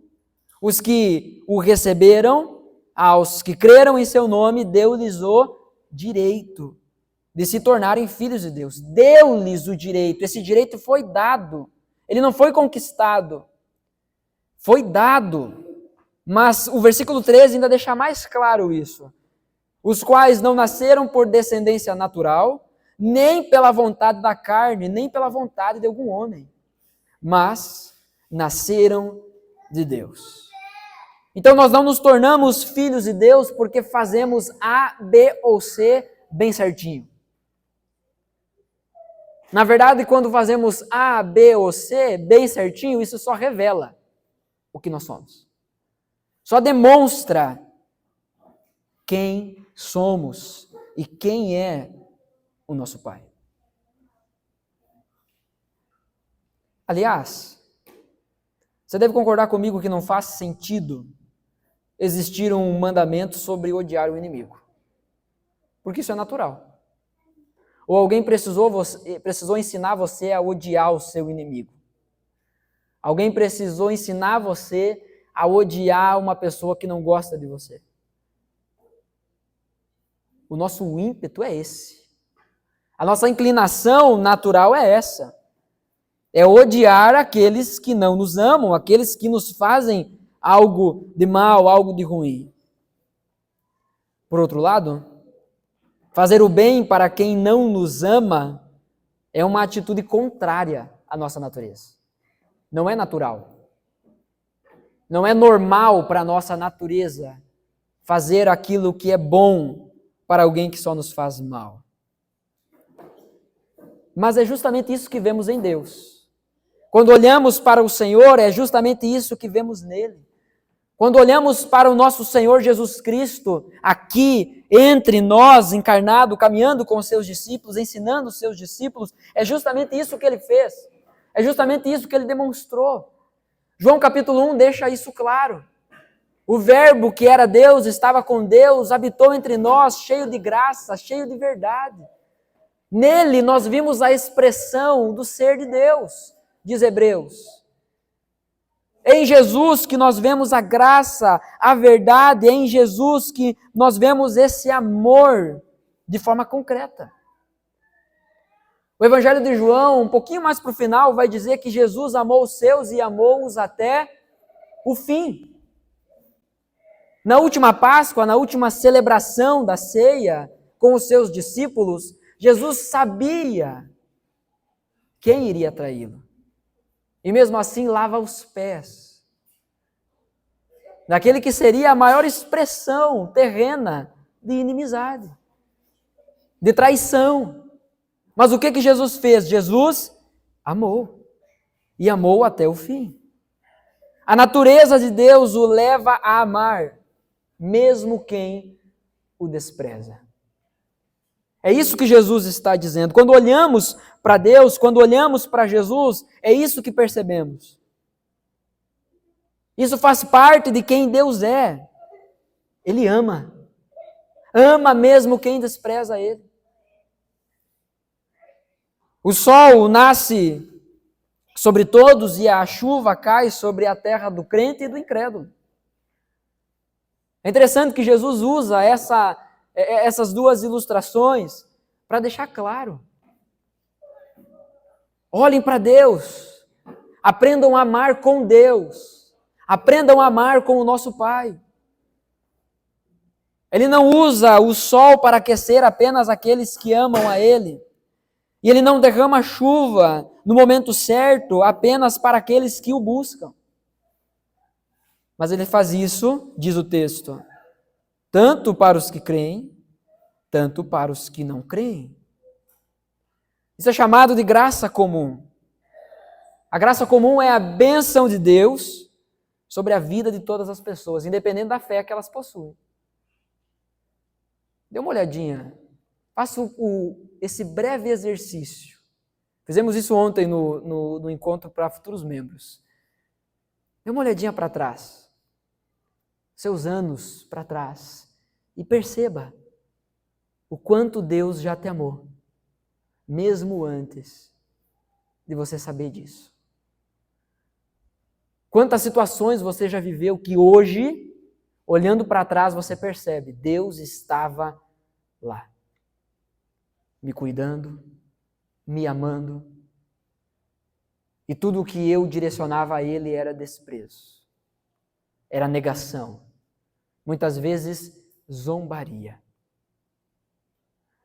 os que o receberam, aos que creram em seu nome, deu-lhes o direito de se tornarem filhos de Deus. Deu-lhes o direito. Esse direito foi dado. Ele não foi conquistado. Foi dado. Mas o versículo 13 ainda deixa mais claro isso. Os quais não nasceram por descendência natural, nem pela vontade da carne, nem pela vontade de algum homem, mas nasceram de Deus. Então nós não nos tornamos filhos de Deus porque fazemos A, B ou C bem certinho. Na verdade, quando fazemos A, B ou C bem certinho, isso só revela o que nós somos. Só demonstra quem somos e quem é o nosso Pai. Aliás, você deve concordar comigo que não faz sentido existir um mandamento sobre odiar o inimigo. Porque isso é natural. Ou alguém precisou ensinar você a odiar o seu inimigo. Alguém precisou ensinar você a odiar uma pessoa que não gosta de você. O nosso ímpeto é esse. A nossa inclinação natural é essa. É odiar aqueles que não nos amam, aqueles que nos fazem algo de mal, algo de ruim. Por outro lado, fazer o bem para quem não nos ama é uma atitude contrária à nossa natureza. Não é natural. Não é normal para a nossa natureza fazer aquilo que é bom para alguém que só nos faz mal. Mas é justamente isso que vemos em Deus. Quando olhamos para o Senhor, é justamente isso que vemos nele. Quando olhamos para o nosso Senhor Jesus Cristo, aqui entre nós, encarnado, caminhando com os seus discípulos, ensinando os seus discípulos, é justamente isso que ele fez. É justamente isso que ele demonstrou. João capítulo 1 deixa isso claro. O Verbo que era Deus, estava com Deus, habitou entre nós, cheio de graça, cheio de verdade. Nele nós vimos a expressão do ser de Deus, diz Hebreus. É em Jesus que nós vemos a graça, a verdade, é em Jesus que nós vemos esse amor de forma concreta. O Evangelho de João, um pouquinho mais para o final, vai dizer que Jesus amou os seus e amou-os até o fim. Na última Páscoa, na última celebração da ceia com os seus discípulos, Jesus sabia quem iria traí-lo. E mesmo assim lava os pés daquele que seria a maior expressão terrena de inimizade, de traição. Mas o que Jesus fez? Jesus amou. E amou até o fim. A natureza de Deus o leva a amar, mesmo quem o despreza. É isso que Jesus está dizendo. Quando olhamos para Deus, quando olhamos para Jesus, é isso que percebemos. Isso faz parte de quem Deus é. Ele ama. Ama mesmo quem despreza Ele. O sol nasce sobre todos e a chuva cai sobre a terra do crente e do incrédulo. É interessante que Jesus usa essas duas ilustrações para deixar claro. Olhem para Deus, aprendam a amar com Deus, aprendam a amar com o nosso Pai. Ele não usa o sol para aquecer apenas aqueles que amam a Ele. E Ele não derrama chuva no momento certo apenas para aqueles que o buscam. Mas Ele faz isso, diz o texto, tanto para os que creem, tanto para os que não creem. Isso é chamado de graça comum. A graça comum é a bênção de Deus sobre a vida de todas as pessoas, independente da fé que elas possuem. Dê uma olhadinha, Faça esse breve exercício. Fizemos isso ontem no encontro para futuros membros. Dê uma olhadinha para trás, seus anos para trás, e perceba o quanto Deus já te amou, mesmo antes de você saber disso. Quantas situações você já viveu que hoje, olhando para trás, você percebe, Deus estava lá, me cuidando, me amando, e tudo o que eu direcionava a Ele era desprezo, era negação, muitas vezes zombaria.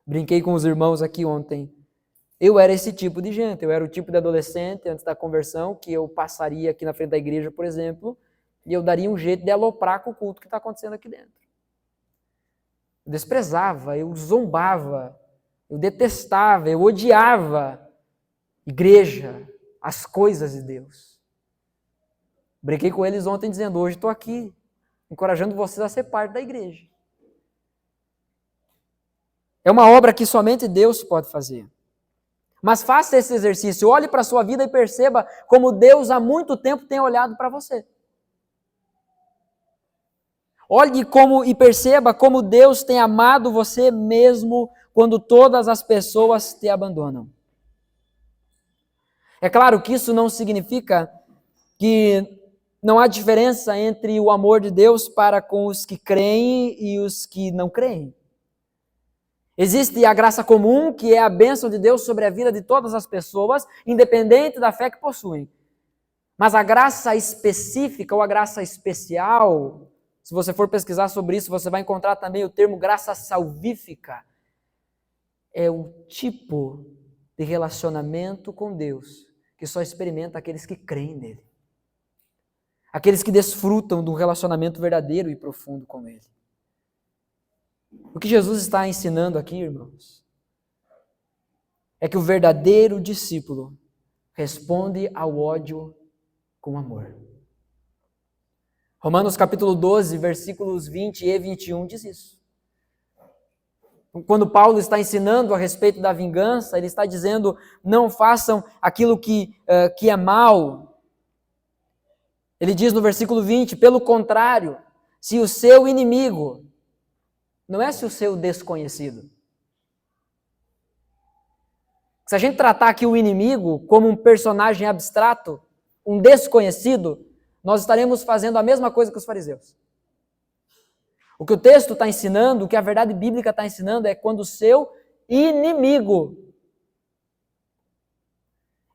Brinquei com os irmãos aqui ontem. Eu era esse tipo de gente, eu era o tipo de adolescente antes da conversão, que eu passaria aqui na frente da igreja, por exemplo, e eu daria um jeito de aloprar com o culto que está acontecendo aqui dentro. Eu desprezava, eu zombava, eu detestava, eu odiava igreja, as coisas de Deus. Brinquei com eles ontem dizendo, hoje estou aqui, encorajando vocês a ser parte da igreja. É uma obra que somente Deus pode fazer. Mas faça esse exercício, olhe para a sua vida e perceba como Deus há muito tempo tem olhado para você. Olhe e perceba como Deus tem amado você mesmo quando todas as pessoas te abandonam. É claro que isso não significa que não há diferença entre o amor de Deus para com os que creem e os que não creem. Existe a graça comum, que é a bênção de Deus sobre a vida de todas as pessoas, independente da fé que possuem. Mas a graça específica ou a graça especial, se você for pesquisar sobre isso, você vai encontrar também o termo graça salvífica. É o tipo de relacionamento com Deus que só experimenta aqueles que creem nele. Aqueles que desfrutam de um relacionamento verdadeiro e profundo com Ele. O que Jesus está ensinando aqui, irmãos, é que o verdadeiro discípulo responde ao ódio com amor. Romanos capítulo 12, versículos 20 e 21 diz isso. Quando Paulo está ensinando a respeito da vingança, ele está dizendo, não façam aquilo que é mal. Ele diz no versículo 20, pelo contrário, se o seu inimigo, não é se o seu desconhecido. Se a gente tratar aqui o inimigo como um personagem abstrato, um desconhecido, nós estaremos fazendo a mesma coisa que os fariseus. O que o texto está ensinando, o que a verdade bíblica está ensinando é quando o seu inimigo.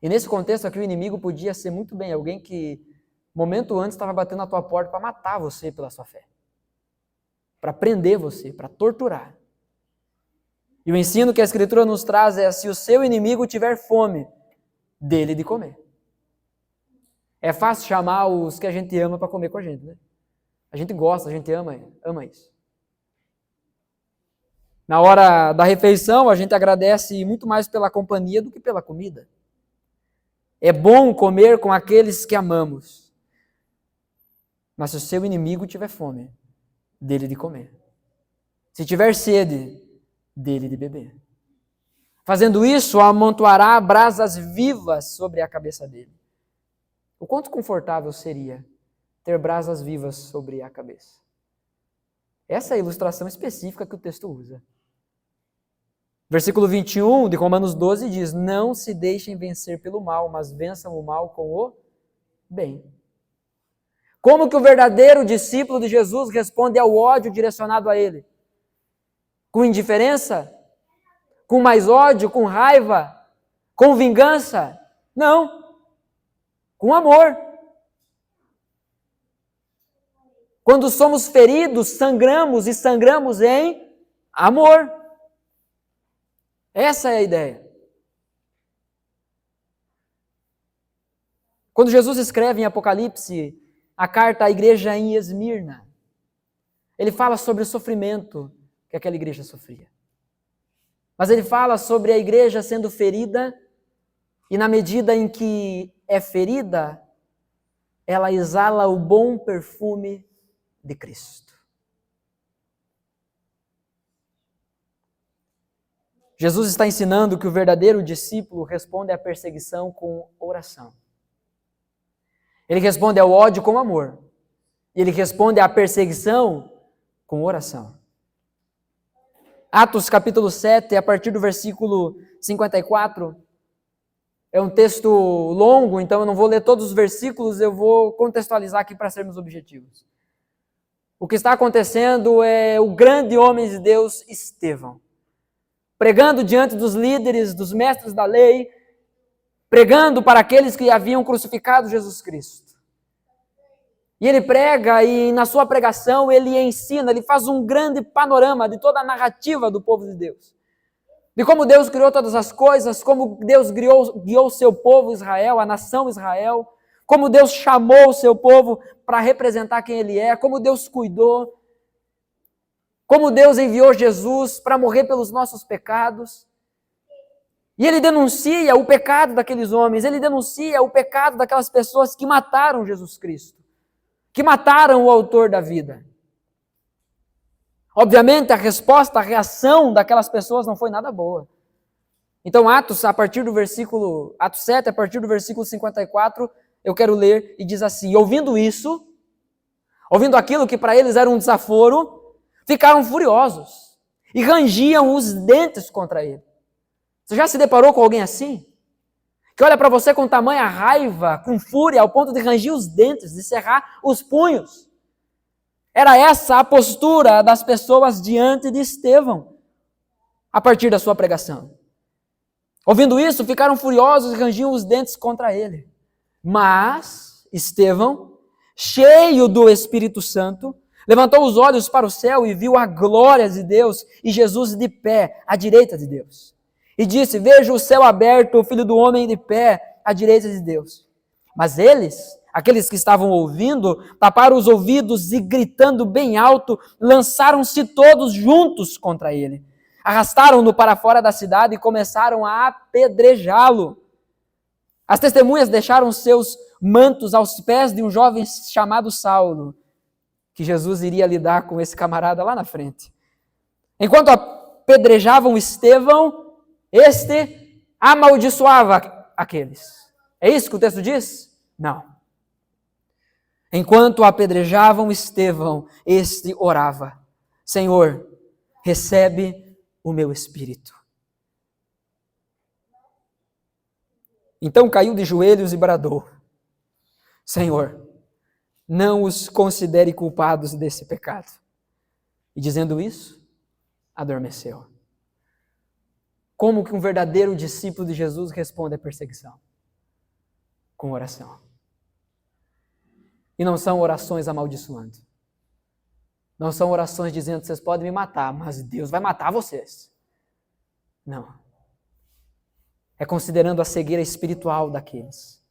E nesse contexto aqui o inimigo podia ser muito bem alguém que momento antes estava batendo na tua porta para matar você pela sua fé. Para prender você, para torturar. E o ensino que a Escritura nos traz é, se o seu inimigo tiver fome, dele de comer. É fácil chamar os que a gente ama para comer com a gente, né? A gente gosta, a gente ama isso. Na hora da refeição, a gente agradece muito mais pela companhia do que pela comida. É bom comer com aqueles que amamos. Mas se o seu inimigo tiver fome, dele de comer. Se tiver sede, dele de beber. Fazendo isso, amontoará brasas vivas sobre a cabeça dele. O quanto confortável seria ter brasas vivas sobre a cabeça. Essa é a ilustração específica que o texto usa. Versículo 21 de Romanos 12 diz, não se deixem vencer pelo mal, mas vençam o mal com o bem. Como que o verdadeiro discípulo de Jesus responde ao ódio direcionado a ele? Com indiferença? Com mais ódio? Com raiva? Com vingança? Não. Com amor. Quando somos feridos, sangramos e sangramos em amor. Essa é a ideia. Quando Jesus escreve em Apocalipse a carta à igreja em Esmirna, ele fala sobre o sofrimento que aquela igreja sofria. Mas ele fala sobre a igreja sendo ferida e na medida em que é ferida, ela exala o bom perfume de Cristo. Jesus está ensinando que o verdadeiro discípulo responde à perseguição com oração. Ele responde ao ódio com amor. E ele responde à perseguição com oração. Atos capítulo 7, a partir do versículo 54, é um texto longo, então eu não vou ler todos os versículos, eu vou contextualizar aqui para sermos objetivos. O que está acontecendo é o grande homem de Deus, Estevão, pregando diante dos líderes, dos mestres da lei, pregando para aqueles que haviam crucificado Jesus Cristo. E ele prega e na sua pregação ele ensina, ele faz um grande panorama de toda a narrativa do povo de Deus. De como Deus criou todas as coisas, como Deus guiou o seu povo Israel, a nação Israel, como Deus chamou o seu povo para representar quem ele é, como Deus cuidou, como Deus enviou Jesus para morrer pelos nossos pecados. E ele denuncia o pecado daqueles homens, ele denuncia o pecado daquelas pessoas que mataram Jesus Cristo, que mataram o autor da vida. Obviamente, a resposta, a reação daquelas pessoas não foi nada boa. Então, Atos 7, a partir do versículo 54, eu quero ler e diz assim: ouvindo isso, ouvindo aquilo que para eles era um desaforo, ficaram furiosos e rangiam os dentes contra ele. Você já se deparou com alguém assim? Que olha para você com tamanha raiva, com fúria, ao ponto de rangir os dentes, de cerrar os punhos. Era essa a postura das pessoas diante de Estevão, a partir da sua pregação. Ouvindo isso, ficaram furiosos e rangiam os dentes contra ele. Mas Estevão, cheio do Espírito Santo, levantou os olhos para o céu e viu a glória de Deus e Jesus de pé, à direita de Deus. E disse: vejo o céu aberto, o Filho do Homem de pé, à direita de Deus. Mas eles, aqueles que estavam ouvindo, taparam os ouvidos e, gritando bem alto, lançaram-se todos juntos contra ele. Arrastaram-no para fora da cidade e começaram a apedrejá-lo. As testemunhas deixaram seus mantos aos pés de um jovem chamado Saulo, que Jesus iria lidar com esse camarada lá na frente. Enquanto apedrejavam Estevão, este amaldiçoava aqueles. É isso que o texto diz? Não. Enquanto apedrejavam Estevão, este orava: Senhor, recebe o meu espírito. Então caiu de joelhos e bradou: Senhor, não os considere culpados desse pecado. E dizendo isso, adormeceu. Como que um verdadeiro discípulo de Jesus responde à perseguição? Com oração. E não são orações amaldiçoando. Não são orações dizendo: vocês podem me matar, mas Deus vai matar vocês. Não. É considerando a cegueira espiritual daqueles.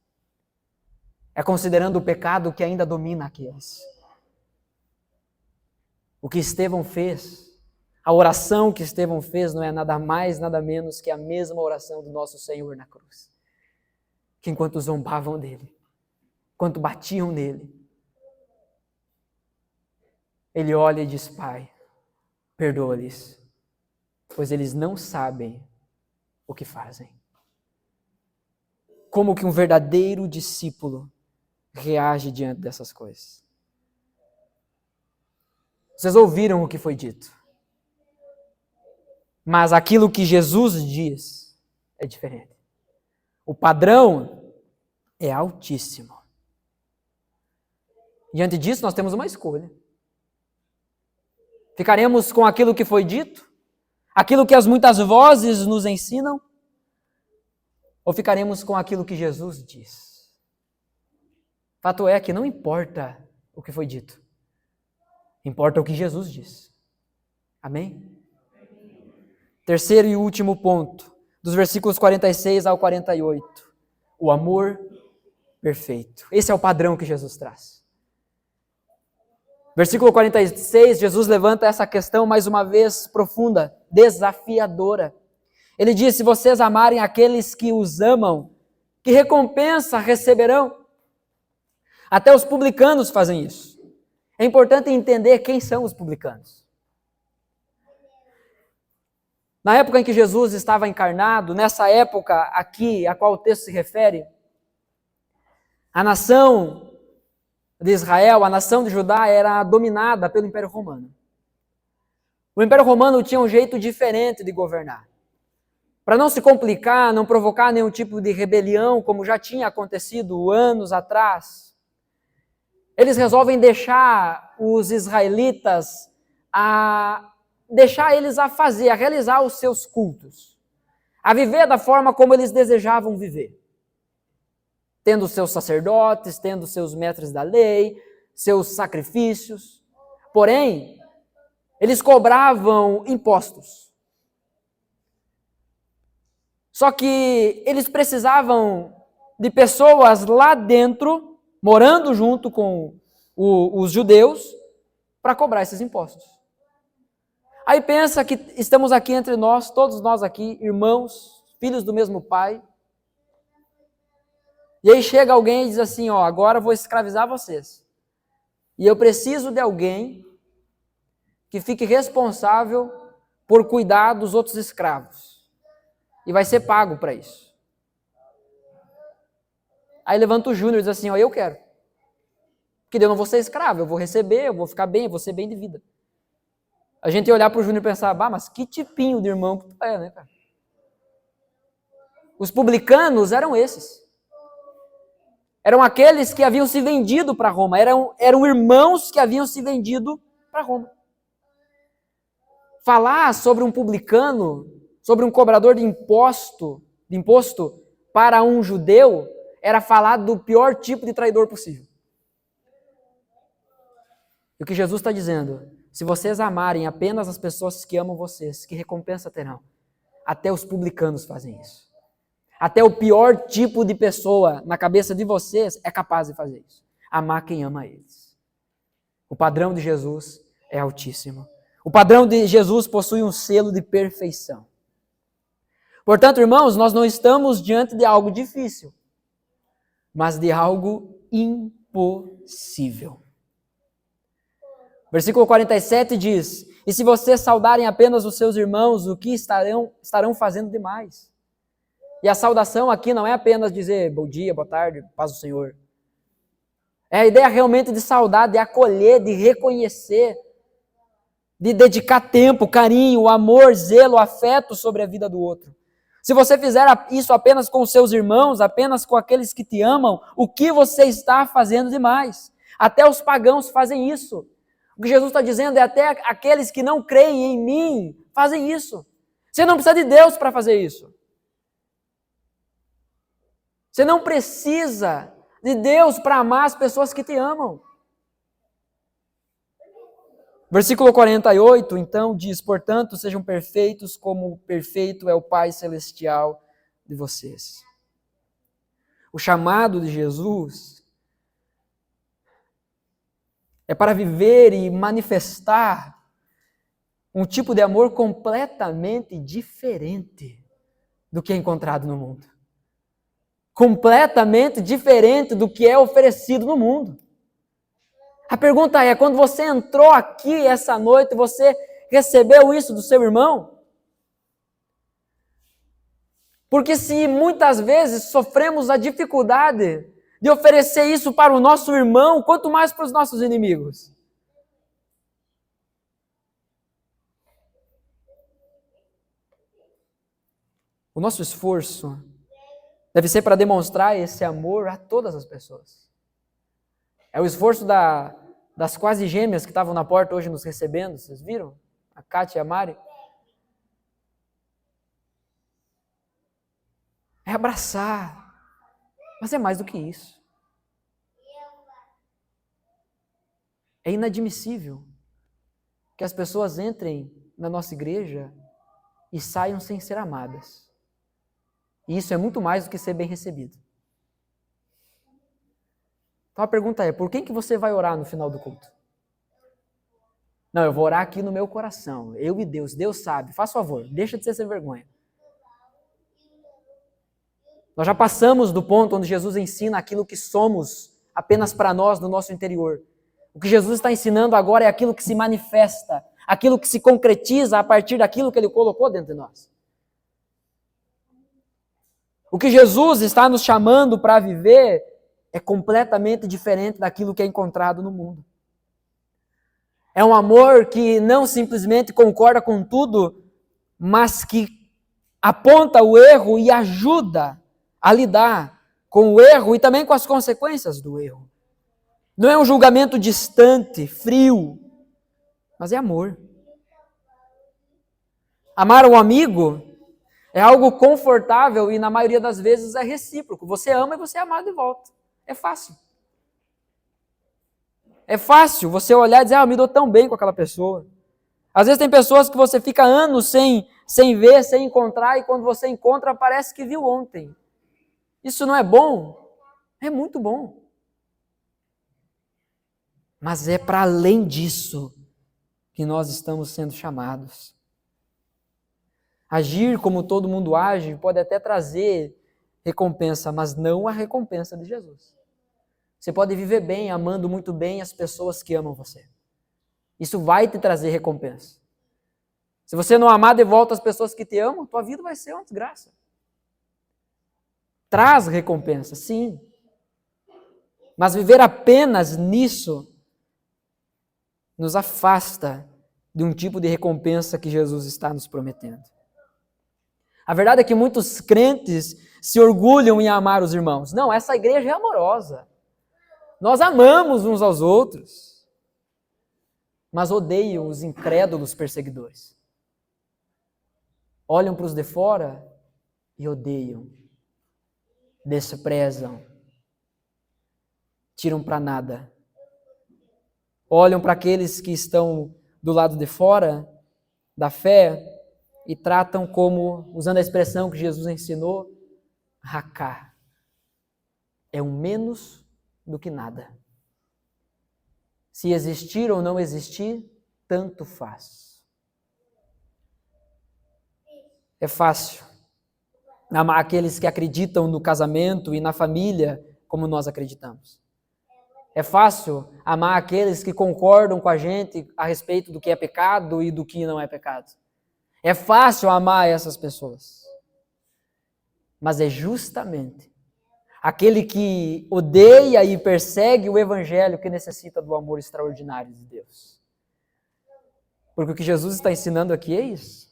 É considerando o pecado que ainda domina aqueles. O que Estevão fez, a oração que Estevão fez não é nada mais, nada menos que a mesma oração do nosso Senhor na cruz. Que enquanto zombavam dele, enquanto batiam nele, ele olha e diz: Pai, perdoa-lhes, pois eles não sabem o que fazem. Como que um verdadeiro discípulo reage diante dessas coisas? Vocês ouviram o que foi dito. Mas aquilo que Jesus diz é diferente. O padrão é altíssimo. Diante disso, nós temos uma escolha. Ficaremos com aquilo que foi dito? Aquilo que as muitas vozes nos ensinam? Ou ficaremos com aquilo que Jesus diz? Fato é que não importa o que foi dito. Importa o que Jesus diz. Amém? Terceiro e último ponto, dos versículos 46 ao 48. O amor perfeito. Esse é o padrão que Jesus traz. Versículo 46, Jesus levanta essa questão mais uma vez profunda, desafiadora. Ele diz: se vocês amarem aqueles que os amam, que recompensa receberão? Até os publicanos fazem isso. É importante entender quem são os publicanos. Na época em que Jesus estava encarnado, nessa época aqui a qual o texto se refere, a nação de Israel, a nação de Judá, era dominada pelo Império Romano. O Império Romano tinha um jeito diferente de governar. Para não se complicar, não provocar nenhum tipo de rebelião, como já tinha acontecido anos atrás, eles resolvem deixar os israelitas a realizar os seus cultos, a viver da forma como eles desejavam viver. Tendo seus sacerdotes, tendo seus mestres da lei, seus sacrifícios. Porém, eles cobravam impostos. Só que eles precisavam de pessoas lá dentro, morando junto com os judeus, para cobrar esses impostos. Aí pensa que estamos aqui entre nós, todos nós aqui, irmãos, filhos do mesmo pai. E aí chega alguém e diz assim, agora eu vou escravizar vocês. E eu preciso de alguém que fique responsável por cuidar dos outros escravos. E vai ser pago para isso. Aí levanta o Júnior e diz assim, eu quero. Porque eu não vou ser escravo, eu vou receber, eu vou ficar bem, eu vou ser bem de vida. A gente ia olhar para o Júnior e pensar, mas que tipinho de irmão que tu é, né, cara? Os publicanos eram esses. Eram aqueles que haviam se vendido para Roma, eram irmãos que haviam se vendido para Roma. Falar sobre um publicano, sobre um cobrador de imposto para um judeu, era falar do pior tipo de traidor possível. E o que Jesus está dizendo, se vocês amarem apenas as pessoas que amam vocês, que recompensa terão? Até os publicanos fazem isso. Até o pior tipo de pessoa na cabeça de vocês é capaz de fazer isso. Amar quem ama eles. O padrão de Jesus é altíssimo. O padrão de Jesus possui um selo de perfeição. Portanto, irmãos, nós não estamos diante de algo difícil, mas de algo impossível. Versículo 47 diz, e se vocês saudarem apenas os seus irmãos, o que estarão fazendo demais? E a saudação aqui não é apenas dizer bom dia, boa tarde, paz do Senhor. É a ideia realmente de saudar, de acolher, de reconhecer, de dedicar tempo, carinho, amor, zelo, afeto sobre a vida do outro. Se você fizer isso apenas com os seus irmãos, apenas com aqueles que te amam, o que você está fazendo demais? Até os pagãos fazem isso. O que Jesus está dizendo é até aqueles que não creem em mim fazem isso. Você não precisa de Deus para fazer isso. Você não precisa de Deus para amar as pessoas que te amam. Versículo 48, então, diz, portanto, sejam perfeitos como perfeito é o Pai Celestial de vocês. O chamado de Jesus é para viver e manifestar um tipo de amor completamente diferente do que é encontrado no mundo. Completamente diferente do que é oferecido no mundo. A pergunta é, quando você entrou aqui essa noite, você recebeu isso do seu irmão? Porque se muitas vezes sofremos a dificuldade de oferecer isso para o nosso irmão, quanto mais para os nossos inimigos. O nosso esforço deve ser para demonstrar esse amor a todas as pessoas. É o esforço das quase gêmeas que estavam na porta hoje nos recebendo, vocês viram? A Kátia e a Mari. É abraçar. Mas é mais do que isso. É inadmissível que as pessoas entrem na nossa igreja e saiam sem ser amadas. E isso é muito mais do que ser bem recebido. Então a pergunta é, por quem que você vai orar no final do culto? Não, eu vou orar aqui no meu coração, eu e Deus, Deus sabe, faz favor, deixa de ser sem vergonha. Nós já passamos do ponto onde Jesus ensina aquilo que somos apenas para nós, no nosso interior. O que Jesus está ensinando agora é aquilo que se manifesta aquilo que se concretiza a partir daquilo que Ele colocou dentro de nós. O que Jesus está nos chamando para viver é completamente diferente daquilo que é encontrado no mundo. É um amor que não simplesmente concorda com tudo, mas que aponta o erro e ajuda a lidar com o erro e também com as consequências do erro. Não é um julgamento distante, frio, mas é amor. Amar um amigo é algo confortável e na maioria das vezes é recíproco. Você ama e você é amado de volta. É fácil. É fácil você olhar e dizer, eu me dou tão bem com aquela pessoa. Às vezes tem pessoas que você fica anos sem ver, sem encontrar, e quando você encontra, parece que viu ontem. Isso não é bom? É muito bom. Mas é para além disso que nós estamos sendo chamados. Agir como todo mundo age pode até trazer recompensa, mas não a recompensa de Jesus. Você pode viver bem, amando muito bem as pessoas que amam você. Isso vai te trazer recompensa. Se você não amar de volta as pessoas que te amam, tua vida vai ser uma desgraça. Traz recompensa, sim. Mas viver apenas nisso nos afasta de um tipo de recompensa que Jesus está nos prometendo. A verdade é que muitos crentes se orgulham em amar os irmãos. Não, essa igreja é amorosa. Nós amamos uns aos outros, mas odeiam os incrédulos perseguidores. Olham para os de fora e odeiam, desprezam, tiram para nada. Olham para aqueles que estão do lado de fora da fé e tratam como, usando a expressão que Jesus ensinou, racá. É um menos do que nada. Se existir ou não existir, tanto faz. É fácil amar aqueles que acreditam no casamento e na família como nós acreditamos. É fácil amar aqueles que concordam com a gente a respeito do que é pecado e do que não é pecado. É fácil amar essas pessoas. Mas é justamente aquele que odeia e persegue o evangelho que necessita do amor extraordinário de Deus. Porque o que Jesus está ensinando aqui é isso.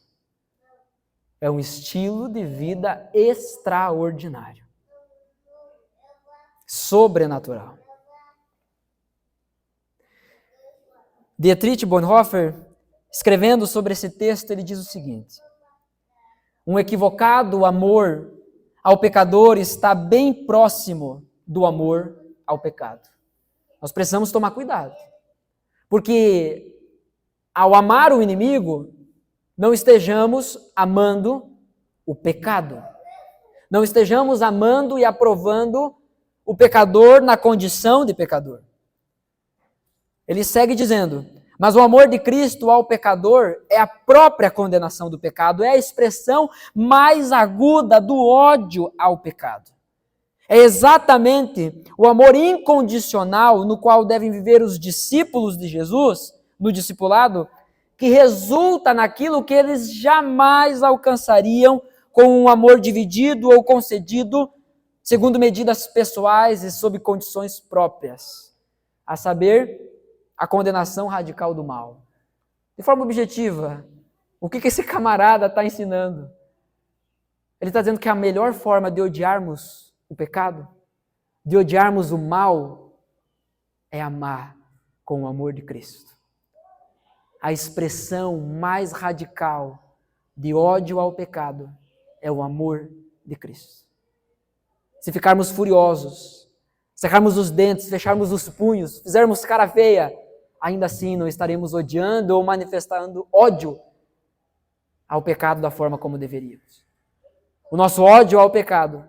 É um estilo de vida extraordinário. Sobrenatural. Dietrich Bonhoeffer, escrevendo sobre esse texto, ele diz o seguinte: um equivocado amor ao pecador está bem próximo do amor ao pecado. Nós precisamos tomar cuidado, porque ao amar o inimigo, não estejamos amando o pecado. Não estejamos amando e aprovando o pecador na condição de pecador. Ele segue dizendo, mas o amor de Cristo ao pecador é a própria condenação do pecado, é a expressão mais aguda do ódio ao pecado. É exatamente o amor incondicional no qual devem viver os discípulos de Jesus, no discipulado, que resulta naquilo que eles jamais alcançariam com um amor dividido ou concedido segundo medidas pessoais e sob condições próprias, a saber, a condenação radical do mal. De forma objetiva, o que esse camarada está ensinando? Ele está dizendo que a melhor forma de odiarmos o pecado, de odiarmos o mal, é amar com o amor de Cristo. A expressão mais radical de ódio ao pecado é o amor de Cristo. Se ficarmos furiosos, cerrarmos os dentes, fecharmos os punhos, fizermos cara feia, ainda assim não estaremos odiando ou manifestando ódio ao pecado da forma como deveríamos. O nosso ódio ao pecado,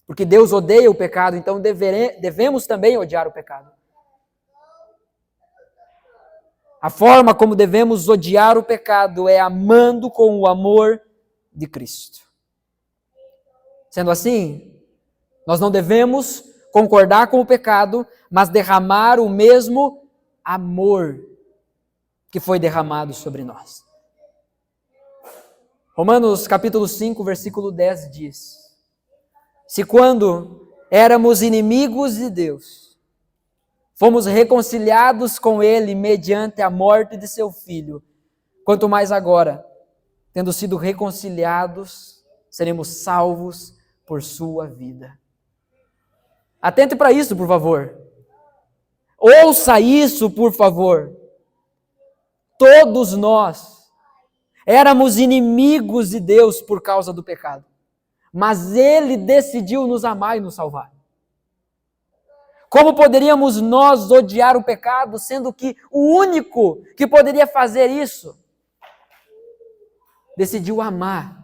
porque Deus odeia o pecado, então devemos também odiar o pecado. A forma como devemos odiar o pecado é amando com o amor de Cristo. Sendo assim, nós não devemos concordar com o pecado, mas derramar o mesmo amor que foi derramado sobre nós. Romanos capítulo 5, versículo 10 diz: se quando éramos inimigos de Deus, fomos reconciliados com Ele mediante a morte de seu Filho, quanto mais agora, tendo sido reconciliados, seremos salvos por sua vida. Atente para isso, por favor. Ouça isso, por favor. Todos nós éramos inimigos de Deus por causa do pecado, mas Ele decidiu nos amar e nos salvar. Como poderíamos nós odiar o pecado, sendo que o único que poderia fazer isso decidiu amar?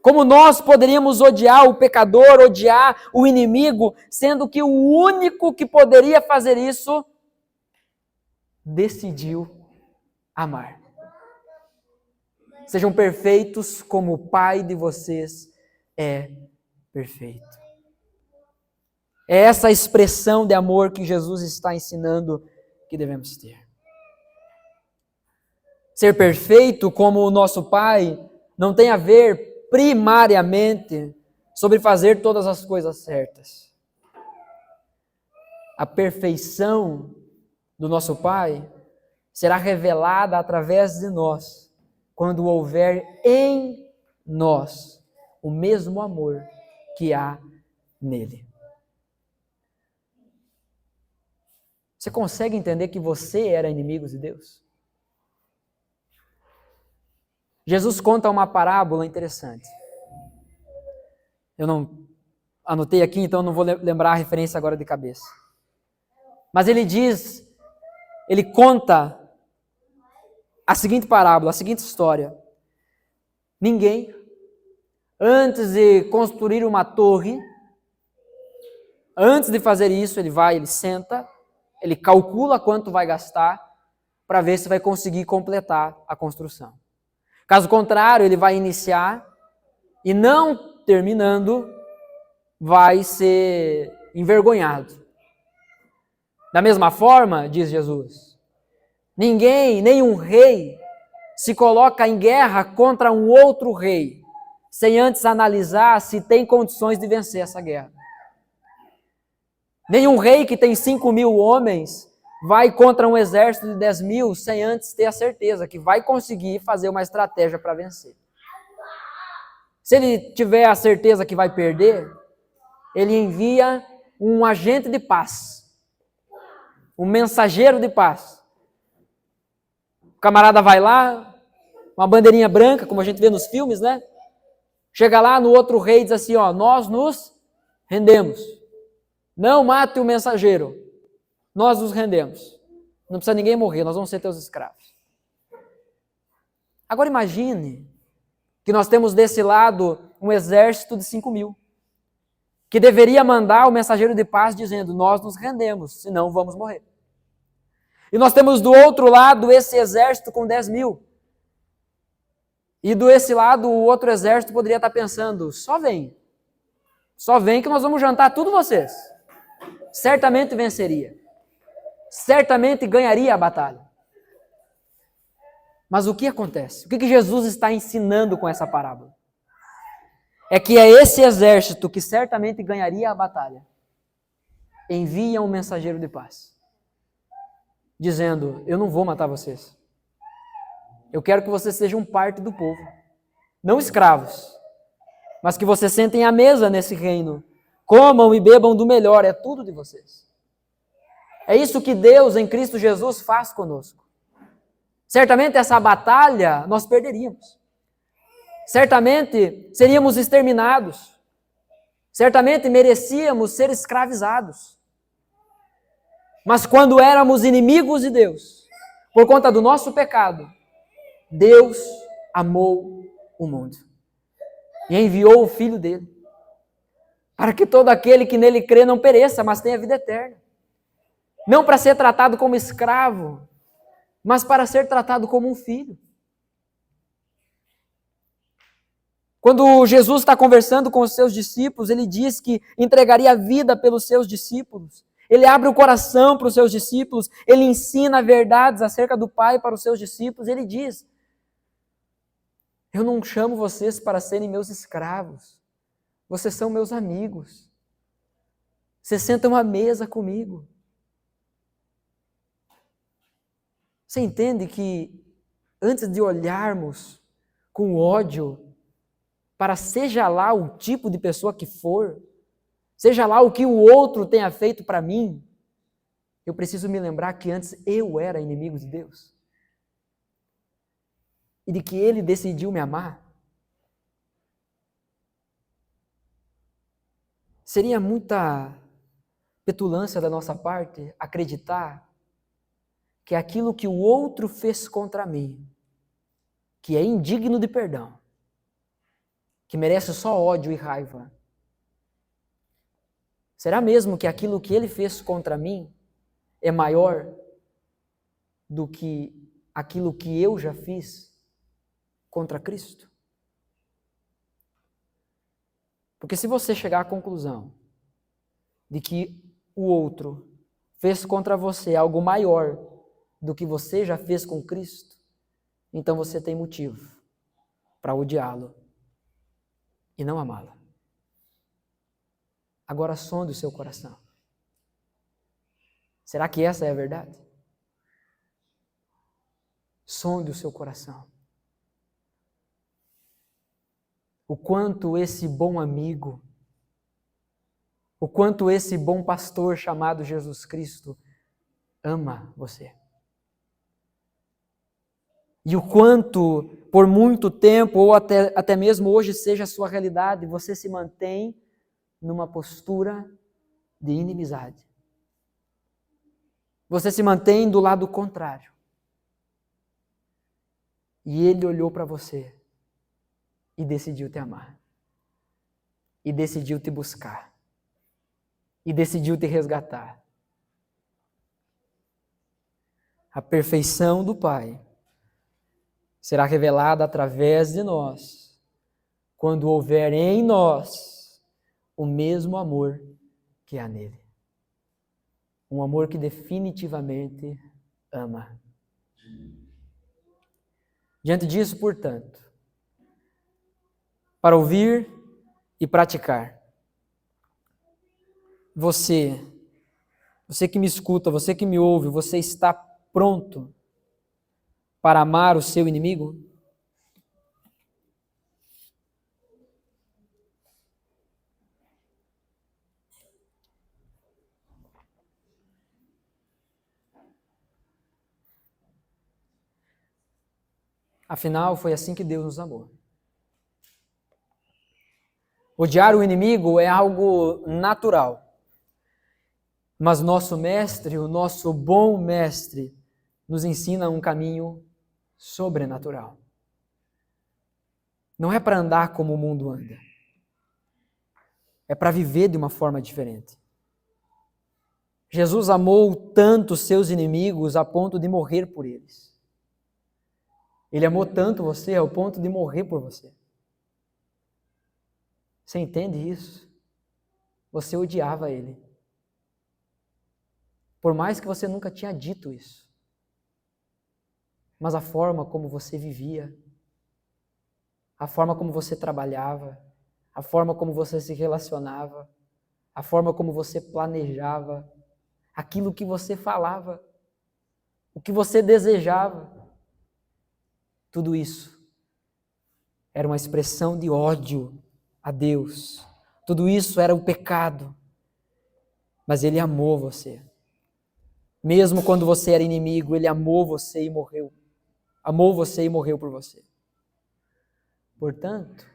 Como nós poderíamos odiar o pecador, odiar o inimigo, sendo que o único que poderia fazer isso decidiu amar? Sejam perfeitos como o Pai de vocês é perfeito. É essa expressão de amor que Jesus está ensinando que devemos ter. Ser perfeito como o nosso Pai não tem a ver primariamente sobre fazer todas as coisas certas. A perfeição do nosso Pai será revelada através de nós, quando houver em nós o mesmo amor que há nele. Você consegue entender que você era inimigo de Deus? Jesus conta uma parábola interessante. Eu não anotei aqui, então não vou lembrar a referência agora de cabeça. Mas ele conta a seguinte parábola, a seguinte história. Ninguém, antes de construir uma torre, antes de fazer isso, ele senta, ele calcula quanto vai gastar para ver se vai conseguir completar a construção. Caso contrário, ele vai iniciar e não terminando, vai ser envergonhado. Da mesma forma, diz Jesus, nenhum rei se coloca em guerra contra um outro rei, sem antes analisar se tem condições de vencer essa guerra. Nenhum rei que tem 5.000 homens vai contra um exército de 10.000 sem antes ter a certeza que vai conseguir fazer uma estratégia para vencer. Se ele tiver a certeza que vai perder, ele envia um agente de paz, um mensageiro de paz. O camarada vai lá, uma bandeirinha branca, como a gente vê nos filmes, né? Chega lá no outro rei e diz assim, nós nos rendemos. Não mate o mensageiro. Nós nos rendemos. Não precisa ninguém morrer, nós vamos ser teus escravos. Agora imagine que nós temos desse lado um exército de 5.000, que deveria mandar o mensageiro de paz dizendo, nós nos rendemos, senão vamos morrer. E nós temos do outro lado esse exército com 10.000. E do esse lado o outro exército poderia estar pensando, só vem que nós vamos jantar tudo vocês. Certamente venceria. Certamente ganharia a batalha. Mas o que acontece? O que Jesus está ensinando com essa parábola? É que é esse exército que certamente ganharia a batalha, envia um mensageiro de paz, dizendo, eu não vou matar vocês. Eu quero que vocês sejam parte do povo. Não escravos, mas que vocês sentem à mesa nesse reino. Comam e bebam do melhor, é tudo de vocês. É isso que Deus em Cristo Jesus faz conosco. Certamente essa batalha nós perderíamos. Certamente seríamos exterminados. Certamente merecíamos ser escravizados. Mas quando éramos inimigos de Deus, por conta do nosso pecado, Deus amou o mundo e enviou o Filho dele, para que todo aquele que nele crê não pereça, mas tenha vida eterna. Não para ser tratado como escravo, mas para ser tratado como um filho. Quando Jesus está conversando com os seus discípulos, ele diz que entregaria a vida pelos seus discípulos. Ele abre o coração para os seus discípulos, ele ensina verdades acerca do Pai para os seus discípulos. Ele diz: eu não chamo vocês para serem meus escravos, vocês são meus amigos. Vocês sentam à mesa comigo. Você entende que antes de olharmos com ódio para seja lá o tipo de pessoa que for, seja lá o que o outro tenha feito para mim, eu preciso me lembrar que antes eu era inimigo de Deus. E de que Ele decidiu me amar. Seria muita petulância da nossa parte acreditar que aquilo que o outro fez contra mim, que é indigno de perdão, que merece só ódio e raiva, será mesmo que aquilo que ele fez contra mim é maior do que aquilo que eu já fiz contra Cristo? Porque se você chegar à conclusão de que o outro fez contra você algo maior do que você já fez com Cristo, então você tem motivo para odiá-lo e não amá-lo. Agora sonde o seu coração. Será que essa é a verdade? Sonde o seu coração. O quanto esse bom amigo, o quanto esse bom pastor chamado Jesus Cristo ama você. E o quanto, por muito tempo, ou até mesmo hoje seja a sua realidade, você se mantém numa postura de inimizade. Você se mantém do lado contrário. E ele olhou para você e decidiu te amar. E decidiu te buscar. E decidiu te resgatar. A perfeição do Pai será revelada através de nós, quando houver em nós o mesmo amor que há nele. Um amor que definitivamente ama. Diante disso, portanto, para ouvir e praticar, você que me escuta, você que me ouve, você está pronto para amar o seu inimigo? Afinal, foi assim que Deus nos amou. Odiar o inimigo é algo natural. Mas nosso mestre, o nosso bom mestre, nos ensina um caminho sobrenatural. Não é para andar como o mundo anda. É para viver de uma forma diferente. Jesus amou tanto seus inimigos a ponto de morrer por eles. Ele amou tanto você ao ponto de morrer por você. Você entende isso? Você odiava ele. Por mais que você nunca tinha dito isso. Mas a forma como você vivia, a forma como você trabalhava, a forma como você se relacionava, a forma como você planejava, aquilo que você falava, o que você desejava, tudo isso era uma expressão de ódio a Deus. Tudo isso era o pecado. Mas Ele amou você. Mesmo quando você era inimigo, Ele amou você e morreu. Amou você e morreu por você. Portanto,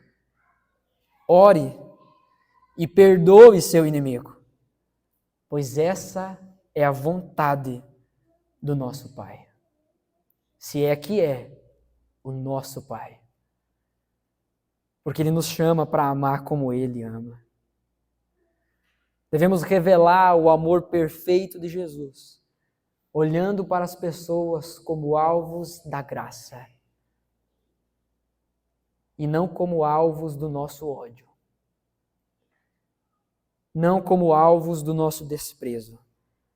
ore e perdoe seu inimigo, pois essa é a vontade do nosso Pai. Se é que é o nosso Pai. Porque Ele nos chama para amar como Ele ama. Devemos revelar o amor perfeito de Jesus, olhando para as pessoas como alvos da graça e não como alvos do nosso ódio, não como alvos do nosso desprezo.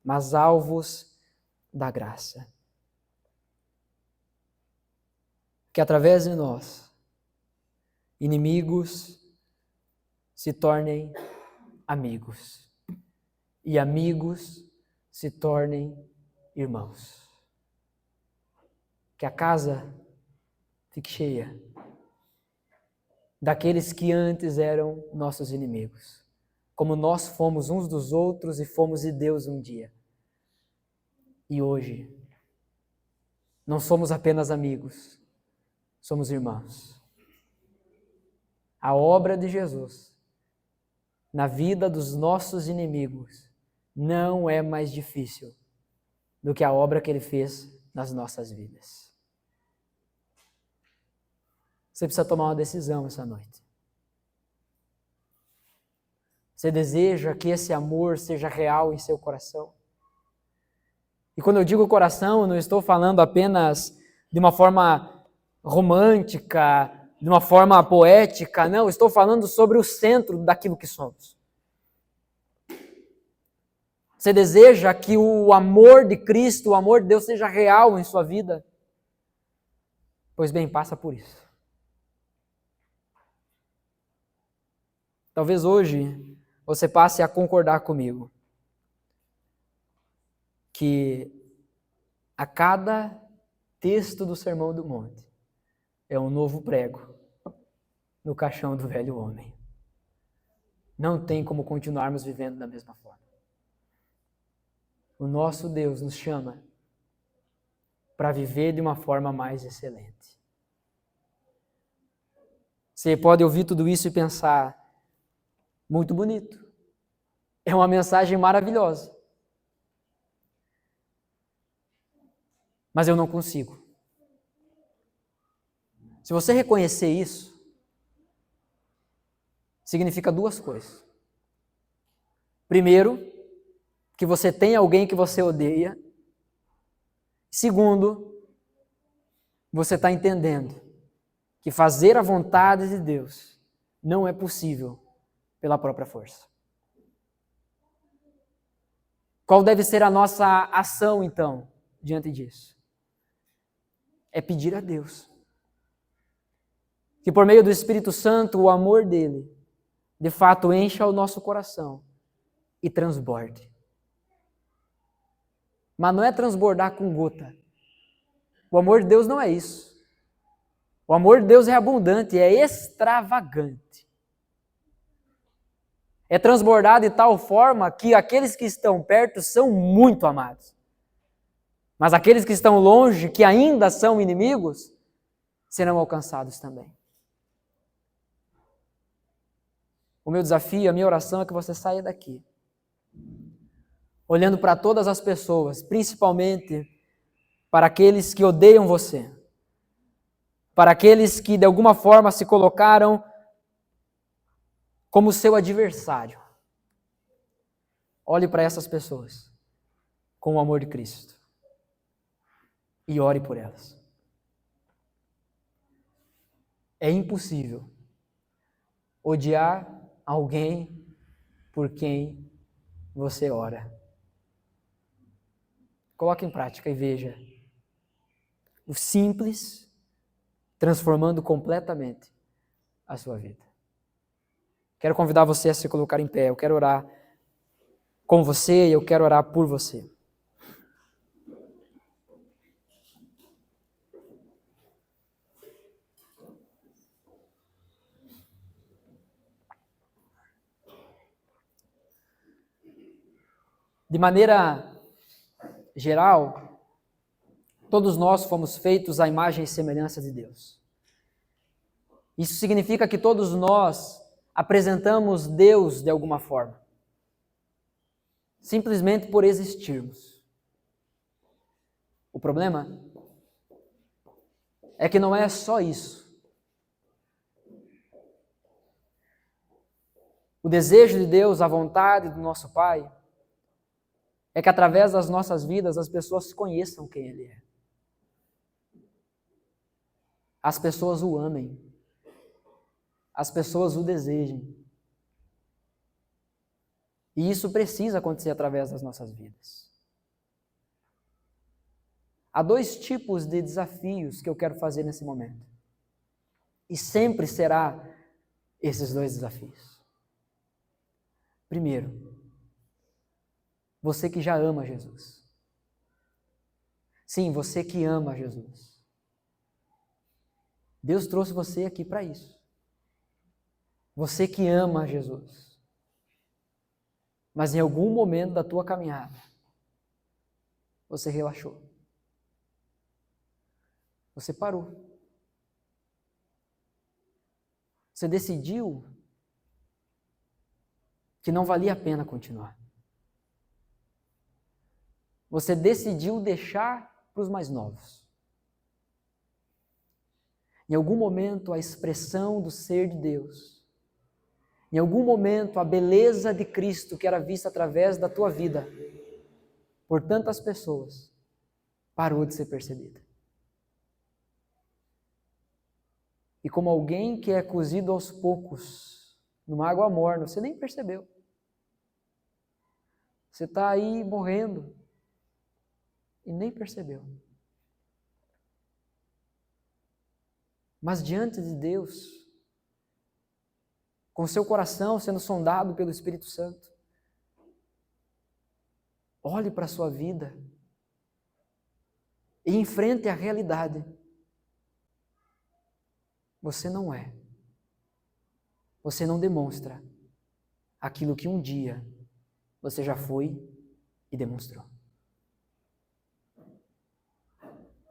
mas alvos da graça. Que através de nós, inimigos se tornem amigos, e amigos se tornem irmãos. Que a casa fique cheia daqueles que antes eram nossos inimigos, como nós fomos uns dos outros e fomos de Deus um dia. E hoje, não somos apenas amigos, somos irmãos. A obra de Jesus na vida dos nossos inimigos não é mais difícil do que a obra que Ele fez nas nossas vidas. Você precisa tomar uma decisão essa noite. Você deseja que esse amor seja real em seu coração? E quando eu digo coração, eu não estou falando apenas de uma forma romântica, de uma forma poética, não, estou falando sobre o centro daquilo que somos. Você deseja que o amor de Cristo, o amor de Deus seja real em sua vida? Pois bem, passa por isso. Talvez hoje você passe a concordar comigo que a cada texto do Sermão do Monte é um novo prego no caixão do velho homem. Não tem como continuarmos vivendo da mesma forma. O nosso Deus nos chama para viver de uma forma mais excelente. Você pode ouvir tudo isso e pensar, muito bonito. É uma mensagem maravilhosa. Mas eu não consigo. Se você reconhecer isso, significa duas coisas. Primeiro, que você tem alguém que você odeia. Segundo, você está entendendo que fazer a vontade de Deus não é possível pela própria força. Qual deve ser a nossa ação, então, diante disso? É pedir a Deus que por meio do Espírito Santo, o amor dele, de fato, encha o nosso coração e transborde. Mas não é transbordar com gota. O amor de Deus não é isso. O amor de Deus é abundante, é extravagante. É transbordar de tal forma que aqueles que estão perto são muito amados. Mas aqueles que estão longe, que ainda são inimigos, serão alcançados também. O meu desafio, a minha oração é que você saia daqui olhando para todas as pessoas, principalmente para aqueles que odeiam você, para aqueles que de alguma forma se colocaram como seu adversário. Olhe para essas pessoas com o amor de Cristo e ore por elas. É impossível odiar alguém por quem você ora. Coloque em prática e veja o simples transformando completamente a sua vida. Quero convidar você a se colocar em pé. Eu quero orar com você e eu quero orar por você. De maneira geral, todos nós fomos feitos à imagem e semelhança de Deus. Isso significa que todos nós apresentamos Deus de alguma forma, simplesmente por existirmos. O problema é que não é só isso. O desejo de Deus, a vontade do nosso Pai, é que através das nossas vidas as pessoas conheçam quem Ele é. As pessoas o amem. As pessoas o desejem. E isso precisa acontecer através das nossas vidas. Há 2 tipos de desafios que eu quero fazer nesse momento. E sempre será esses 2 desafios. Primeiro, você que já ama Jesus. Sim, você que ama Jesus. Deus trouxe você aqui para isso. Você que ama Jesus. Mas em algum momento da tua caminhada, você relaxou. Você parou. Você decidiu que não valia a pena continuar. Você decidiu deixar para os mais novos. Em algum momento, a expressão do ser de Deus, em algum momento, a beleza de Cristo que era vista através da tua vida, por tantas pessoas, parou de ser percebida. E como alguém que é cozido aos poucos, numa água morna, você nem percebeu. Você está aí morrendo e nem percebeu. Mas diante de Deus, com seu coração sendo sondado pelo Espírito Santo, olhe para a sua vida e enfrente a realidade. Você não é. Você não demonstra aquilo que um dia você já foi e demonstrou.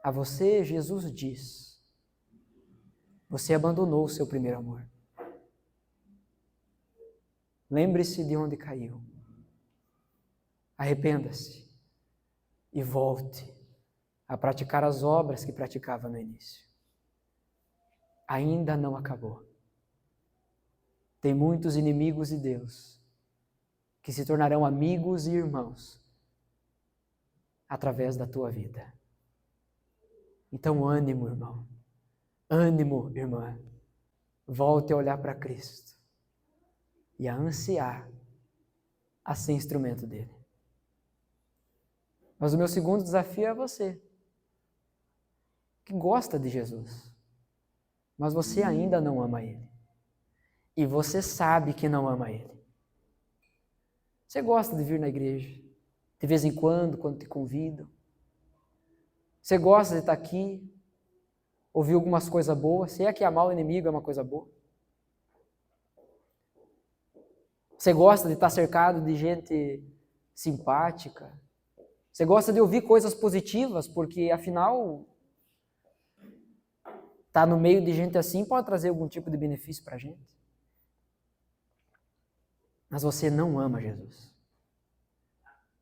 A você, Jesus diz: você abandonou o seu primeiro amor. Lembre-se de onde caiu. Arrependa-se e volte a praticar as obras que praticava no início. Ainda não acabou. Tem muitos inimigos de Deus que se tornarão amigos e irmãos através da tua vida. Então, ânimo, irmão. Ânimo, irmã. Volte a olhar para Cristo e a ansiar a ser instrumento dele. Mas o meu segundo desafio é você, que gosta de Jesus, mas você ainda não ama ele. E você sabe que não ama ele. Você gosta de vir na igreja, de vez em quando te convidam. Você gosta de estar aqui, ouvir algumas coisas boas. Se é que amar o inimigo é uma coisa boa. Você gosta de estar cercado de gente simpática. Você gosta de ouvir coisas positivas, porque afinal, estar no meio de gente assim pode trazer algum tipo de benefício para a gente. Mas você não ama Jesus.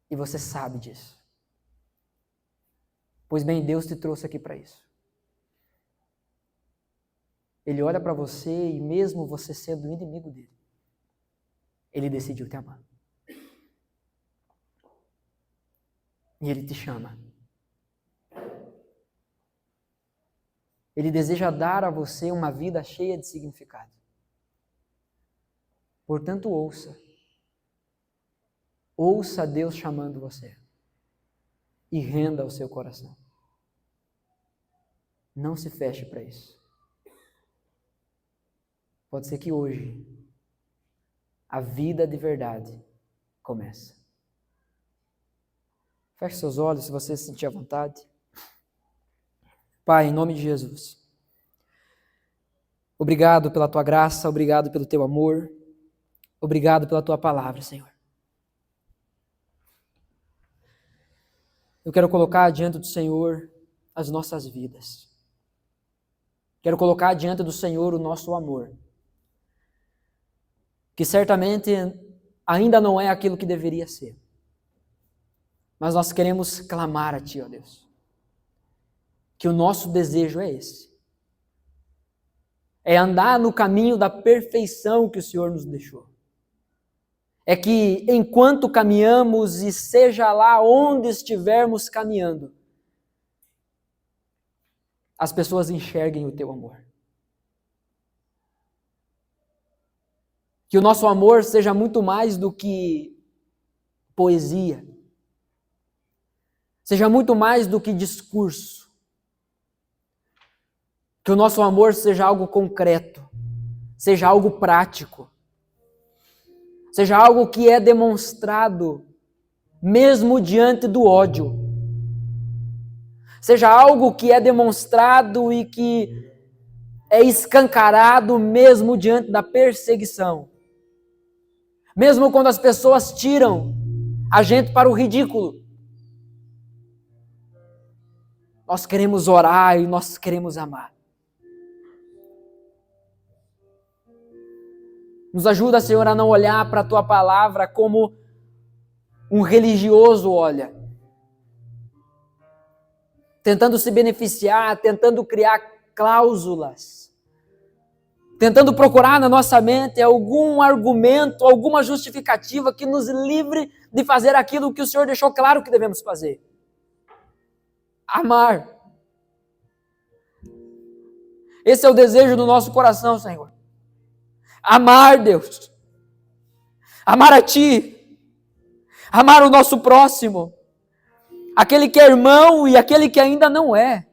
E você sabe disso. Pois bem, Deus te trouxe aqui para isso. Ele olha para você e mesmo você sendo inimigo dele, ele decidiu te amar. E ele te chama. Ele deseja dar a você uma vida cheia de significado. Portanto, ouça. Ouça Deus chamando você. E renda o seu coração. Não se feche para isso. Pode ser que hoje a vida de verdade comece. Feche seus olhos se você se sentir à vontade. Pai, em nome de Jesus, obrigado pela tua graça, obrigado pelo teu amor, obrigado pela tua palavra, Senhor. Eu quero colocar diante do Senhor as nossas vidas. Quero colocar diante do Senhor o nosso amor, que certamente ainda não é aquilo que deveria ser. Mas nós queremos clamar a Ti, ó Deus, que o nosso desejo é esse. É andar no caminho da perfeição que o Senhor nos deixou. É que enquanto caminhamos e seja lá onde estivermos caminhando, as pessoas enxerguem o Teu amor. Que o nosso amor seja muito mais do que poesia. seja muito mais do que discurso. Que o nosso amor seja algo concreto, seja algo prático, seja algo que é demonstrado mesmo diante do ódio. Seja algo que é demonstrado e que é escancarado mesmo diante da perseguição. Mesmo quando as pessoas tiram a gente para o ridículo. Nós queremos orar e nós queremos amar. Nos ajuda, Senhor, a não olhar para a Tua palavra como um religioso olha. Tentando se beneficiar, tentando criar cláusulas. Tentando procurar na nossa mente algum argumento, alguma justificativa que nos livre de fazer aquilo que o Senhor deixou claro que devemos fazer. Amar. Esse é o desejo do nosso coração, Senhor. Amar, Deus. Amar a Ti. Amar o nosso próximo. Aquele que é irmão e aquele que ainda não é.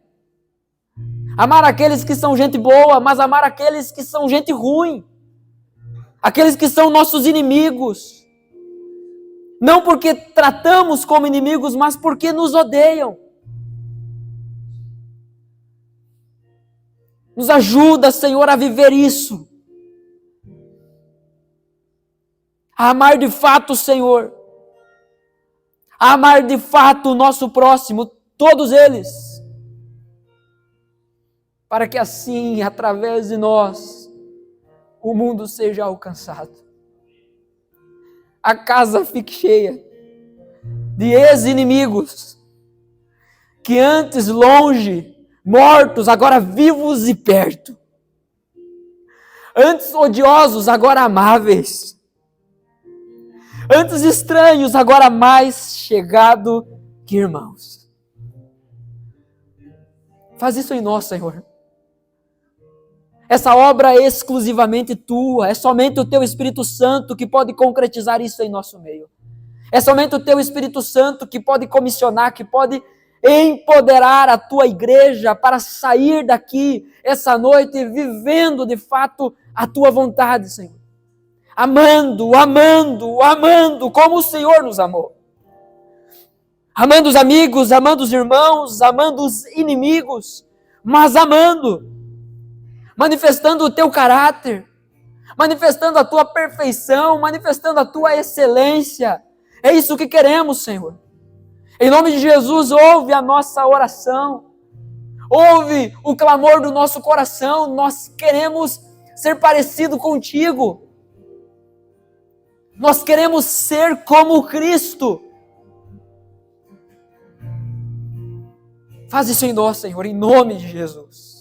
Amar aqueles que são gente boa, mas amar aqueles que são gente ruim. Aqueles que são nossos inimigos. Não porque tratamos como inimigos, mas porque nos odeiam. Nos ajuda, Senhor, a viver isso. A amar de fato o Senhor. A amar de fato o nosso próximo, todos eles. Para que assim, através de nós, o mundo seja alcançado. A casa fique cheia de ex-inimigos, que antes longe, mortos, agora vivos e perto. Antes odiosos, agora amáveis. Antes estranhos, agora mais chegado que irmãos. Faz isso em nós, Senhor. Essa obra é exclusivamente Tua, é somente o Teu Espírito Santo que pode concretizar isso em nosso meio. É somente o Teu Espírito Santo que pode comissionar, que pode empoderar a Tua igreja para sair daqui essa noite vivendo de fato a Tua vontade, Senhor. Amando, amando, amando, como o Senhor nos amou. Amando os amigos, amando os irmãos, amando os inimigos, mas amando. Manifestando o Teu caráter, manifestando a Tua perfeição, manifestando a Tua excelência. É isso que queremos, Senhor. Em nome de Jesus, ouve a nossa oração. Ouve o clamor do nosso coração. Nós queremos ser parecido contigo. Nós queremos ser como Cristo. Faz isso em nós, Senhor, em nome de Jesus.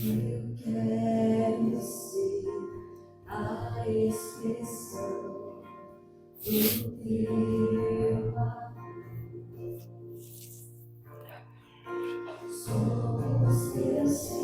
Eu quero ser a expressão do Teu amor. Somos Teus